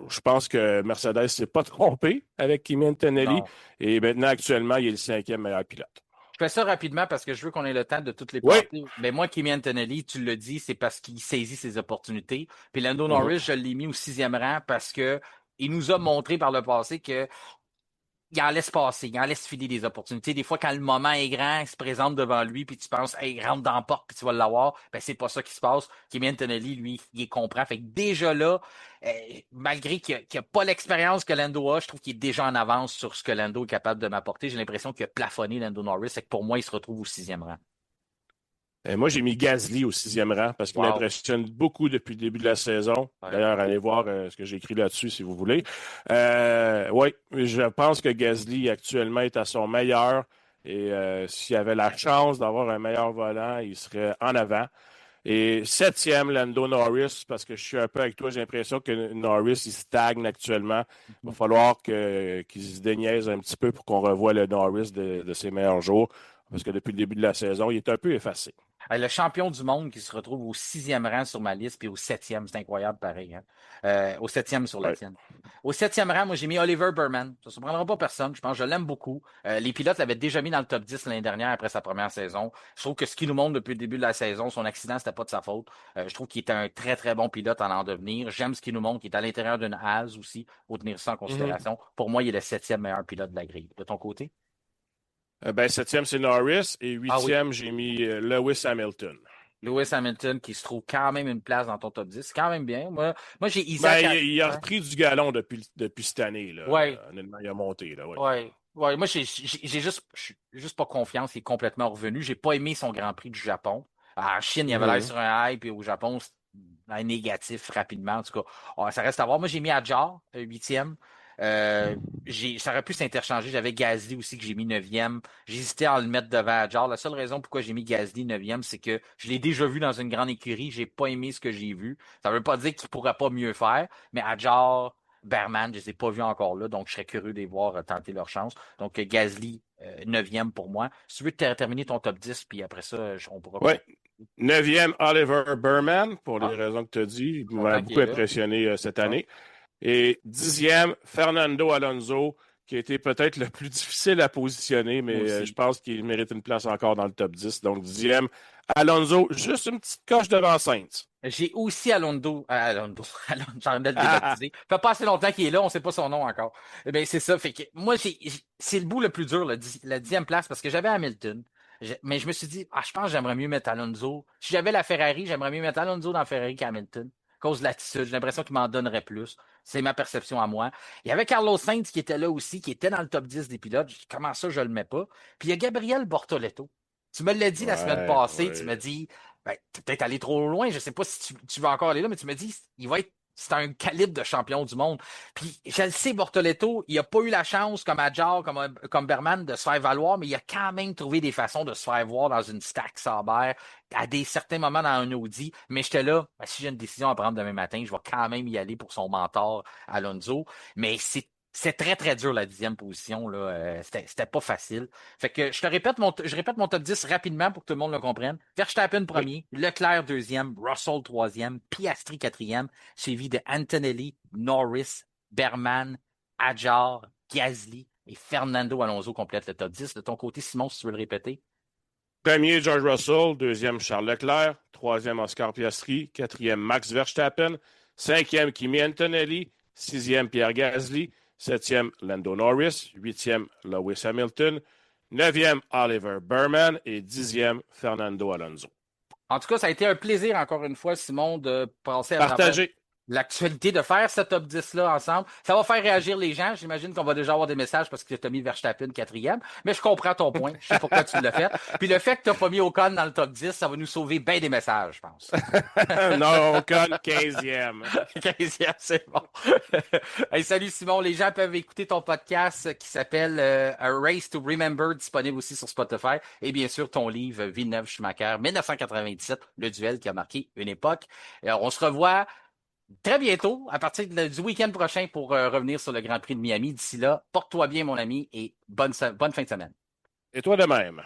Speaker 3: je pense que Mercedes ne s'est pas trompé avec Kimi Antonelli.
Speaker 2: Non.
Speaker 3: Et maintenant, actuellement, il est le 5e meilleur pilote.
Speaker 2: Je fais ça rapidement parce que je veux qu'on ait le temps de toutes les
Speaker 3: Oui.
Speaker 2: passer. Mais moi, Kimi Antonelli, tu le dis, c'est parce qu'il saisit ses opportunités. Puis Lando
Speaker 3: Mhm.
Speaker 2: Norris, je l'ai mis au 6e rang parce que il nous a montré par le passé que il en laisse passer, il en laisse filer des opportunités. Des fois, quand le moment est grand, il se présente devant lui, puis tu penses, hey, rentre dans la porte, puis tu vas l'avoir. Ben, c'est pas ça qui se passe. Kimi Antonelli, lui, il comprend. Fait que déjà là, malgré qu'il n'a pas l'expérience que Lando a, je trouve qu'il est déjà en avance sur ce que Lando est capable de m'apporter. J'ai l'impression qu'il a plafonné Lando Norris, et que pour moi, il se retrouve au 6e rang.
Speaker 3: Moi, j'ai mis Gasly au 6e rang parce qu'il
Speaker 2: Wow.
Speaker 3: m'impressionne beaucoup depuis le début de la saison.
Speaker 2: Ouais.
Speaker 3: D'ailleurs, allez voir ce que j'ai écrit là-dessus si vous voulez. Oui, je pense que Gasly actuellement est à son meilleur et s'il avait la chance d'avoir un meilleur volant, il serait en avant. Et 7e, Lando Norris, parce que je suis un peu avec toi, j'ai l'impression que Norris, il stagne actuellement. Il va falloir qu'il se déniaise un petit peu pour qu'on revoie le Norris de ses meilleurs jours, parce que depuis le début de la saison, il est un peu effacé.
Speaker 2: Le champion du monde qui se retrouve au 6e rang sur ma liste, puis au 7e, c'est incroyable pareil. Hein? Au 7e sur la
Speaker 3: Ouais.
Speaker 2: tienne. Au 7e rang, moi j'ai mis Oliver Burman. Ça ne surprendra pas personne. Je pense que je l'aime beaucoup. Les pilotes l'avaient déjà mis dans le top 10 l'année dernière après sa première saison. Je trouve que ce qu'il nous montre depuis le début de la saison, son accident, c'était pas de sa faute. Je trouve qu'il était un très, très bon pilote en devenir. J'aime ce qu'il nous montre. Il est à l'intérieur d'une Haas aussi. Faut tenir ça en considération. Pour moi, il est le 7e meilleur pilote de la grille. De ton côté?
Speaker 3: 7e, c'est Norris. Et
Speaker 2: Ah oui.
Speaker 3: 8e, j'ai mis Lewis Hamilton.
Speaker 2: Lewis Hamilton qui se trouve quand même une place dans ton top 10. C'est quand même bien. Moi j'ai Isaac.
Speaker 3: Il a repris du galon depuis cette année. Là.
Speaker 2: Ouais.
Speaker 3: Honnêtement, il a monté. Là, ouais.
Speaker 2: Ouais. Moi, j'ai juste pas confiance. Il est complètement revenu. J'ai pas aimé son Grand Prix du Japon. En Chine, il avait l'air sur un hype, et au Japon, c'est un négatif rapidement. En tout cas, ça reste à voir. Moi, j'ai mis Adjar, 8e. Ça aurait pu s'interchanger. J'avais Gasly aussi que j'ai mis 9e. J'hésitais à le mettre devant Adjar. La seule raison pourquoi j'ai mis Gasly 9e, c'est que je l'ai déjà vu dans une grande écurie. J'ai pas aimé ce que j'ai vu. Ça veut pas dire qu'il pourrait pas mieux faire, mais Adjar, Berman, je les ai pas vus encore là, donc je serais curieux de les voir tenter leur chance. Donc Gasly, 9e pour moi. Si tu veux terminer ton top 10, puis après ça, on pourra...
Speaker 3: Ouais. 9e, Oliver Burman, pour les raisons que tu as dit. Il m'a beaucoup impressionné cette année. Et 10e, Fernando Alonso, qui a été peut-être le plus difficile à positionner, mais je pense qu'il mérite une place encore dans le top 10. Donc 10e, Alonso, juste une petite coche devant Sainz.
Speaker 2: J'ai aussi Alonso, j'en ai de le débaptiser. Ça fait pas assez longtemps qu'il est là, on sait pas son nom encore. Ben, c'est ça. Fait que moi, c'est le bout le plus dur, la 10e place, parce que j'avais Hamilton. Mais je me suis dit, je pense que j'aimerais mieux mettre Alonso. Si j'avais la Ferrari, j'aimerais mieux mettre Alonso dans la Ferrari qu'Hamilton. À cause de l'attitude, j'ai l'impression qu'il m'en donnerait plus. C'est ma perception à moi. Il y avait Carlos Sainz qui était là aussi, qui était dans le top 10 des pilotes. Comment ça, je le mets pas? Puis il y a Gabriel Bortoletto. Tu me l'as dit la semaine passée, tu m'as dit, t'es peut-être allé trop loin, je sais pas si tu vas encore aller là, mais tu me dis, c'est un calibre de champion du monde. Puis, je le sais, Bortoletto, il a pas eu la chance, comme Adjar, comme Berman, de se faire valoir, mais il a quand même trouvé des façons de se faire voir dans une stack Sauber, à certains moments dans un Audi. Mais j'étais là, si j'ai une décision à prendre demain matin, je vais quand même y aller pour son mentor, Alonso. Mais c'est très, très dur, la 10e position. Là. C'était pas facile. Fait que je répète mon top 10 rapidement pour que tout le monde le comprenne. Verstappen premier, Leclerc deuxième, Russell troisième, Piastri quatrième, suivi de Antonelli, Norris, Berman, Adjar, Gasly et Fernando Alonso complète le top 10. De ton côté, Simon, si tu veux le répéter.
Speaker 3: Premier, George Russell. Deuxième, Charles Leclerc. Troisième, Oscar Piastri. Quatrième, Max Verstappen. Cinquième, Kimi Antonelli. Sixième, Pierre Gasly. Septième, Lando Norris. Huitième, Lewis Hamilton. Neuvième, Oliver Burman. Et 10e, Fernando Alonso.
Speaker 2: En tout cas, ça a été un plaisir, encore une fois, Simon, de passer à
Speaker 3: Partager.
Speaker 2: l'actualité, de faire ce top 10-là ensemble. Ça va faire réagir les gens. J'imagine qu'on va déjà avoir des messages parce que tu as mis Verstappen quatrième. Mais je comprends ton point. Je sais pourquoi tu l'as fait. Puis le fait que tu n'as pas mis Ocon dans le top 10, ça va nous sauver bien des messages, je pense.
Speaker 3: Non, Ocon, 15e.
Speaker 2: 15e, c'est bon. Hey, salut Simon. Les gens peuvent écouter ton podcast qui s'appelle A Race to Remember, disponible aussi sur Spotify. Et bien sûr, ton livre Villeneuve-Schumacher, 1997, le duel qui a marqué une époque. Alors, on se revoit très bientôt, à partir du week-end prochain pour revenir sur le Grand Prix de Miami. D'ici là, porte-toi bien, mon ami, et bonne fin de semaine.
Speaker 3: Et toi de même.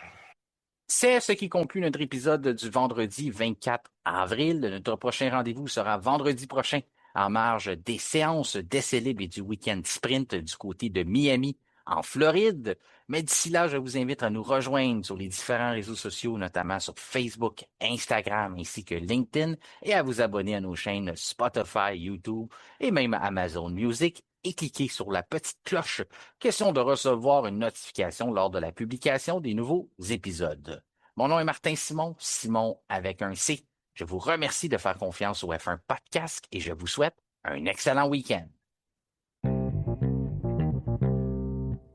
Speaker 2: C'est ce qui conclut notre épisode du vendredi 24 avril. Notre prochain rendez-vous sera vendredi prochain en marge des séances d'essais libres et du week-end sprint du côté de Miami, en Floride. Mais d'ici là, je vous invite à nous rejoindre sur les différents réseaux sociaux, notamment sur Facebook, Instagram ainsi que LinkedIn, et à vous abonner à nos chaînes Spotify, YouTube et même Amazon Music. Et cliquez sur la petite cloche, question de recevoir une notification lors de la publication des nouveaux épisodes. Mon nom est Martin Simon, Simon avec un C. Je vous remercie de faire confiance au F1 Podcast et je vous souhaite un excellent week-end.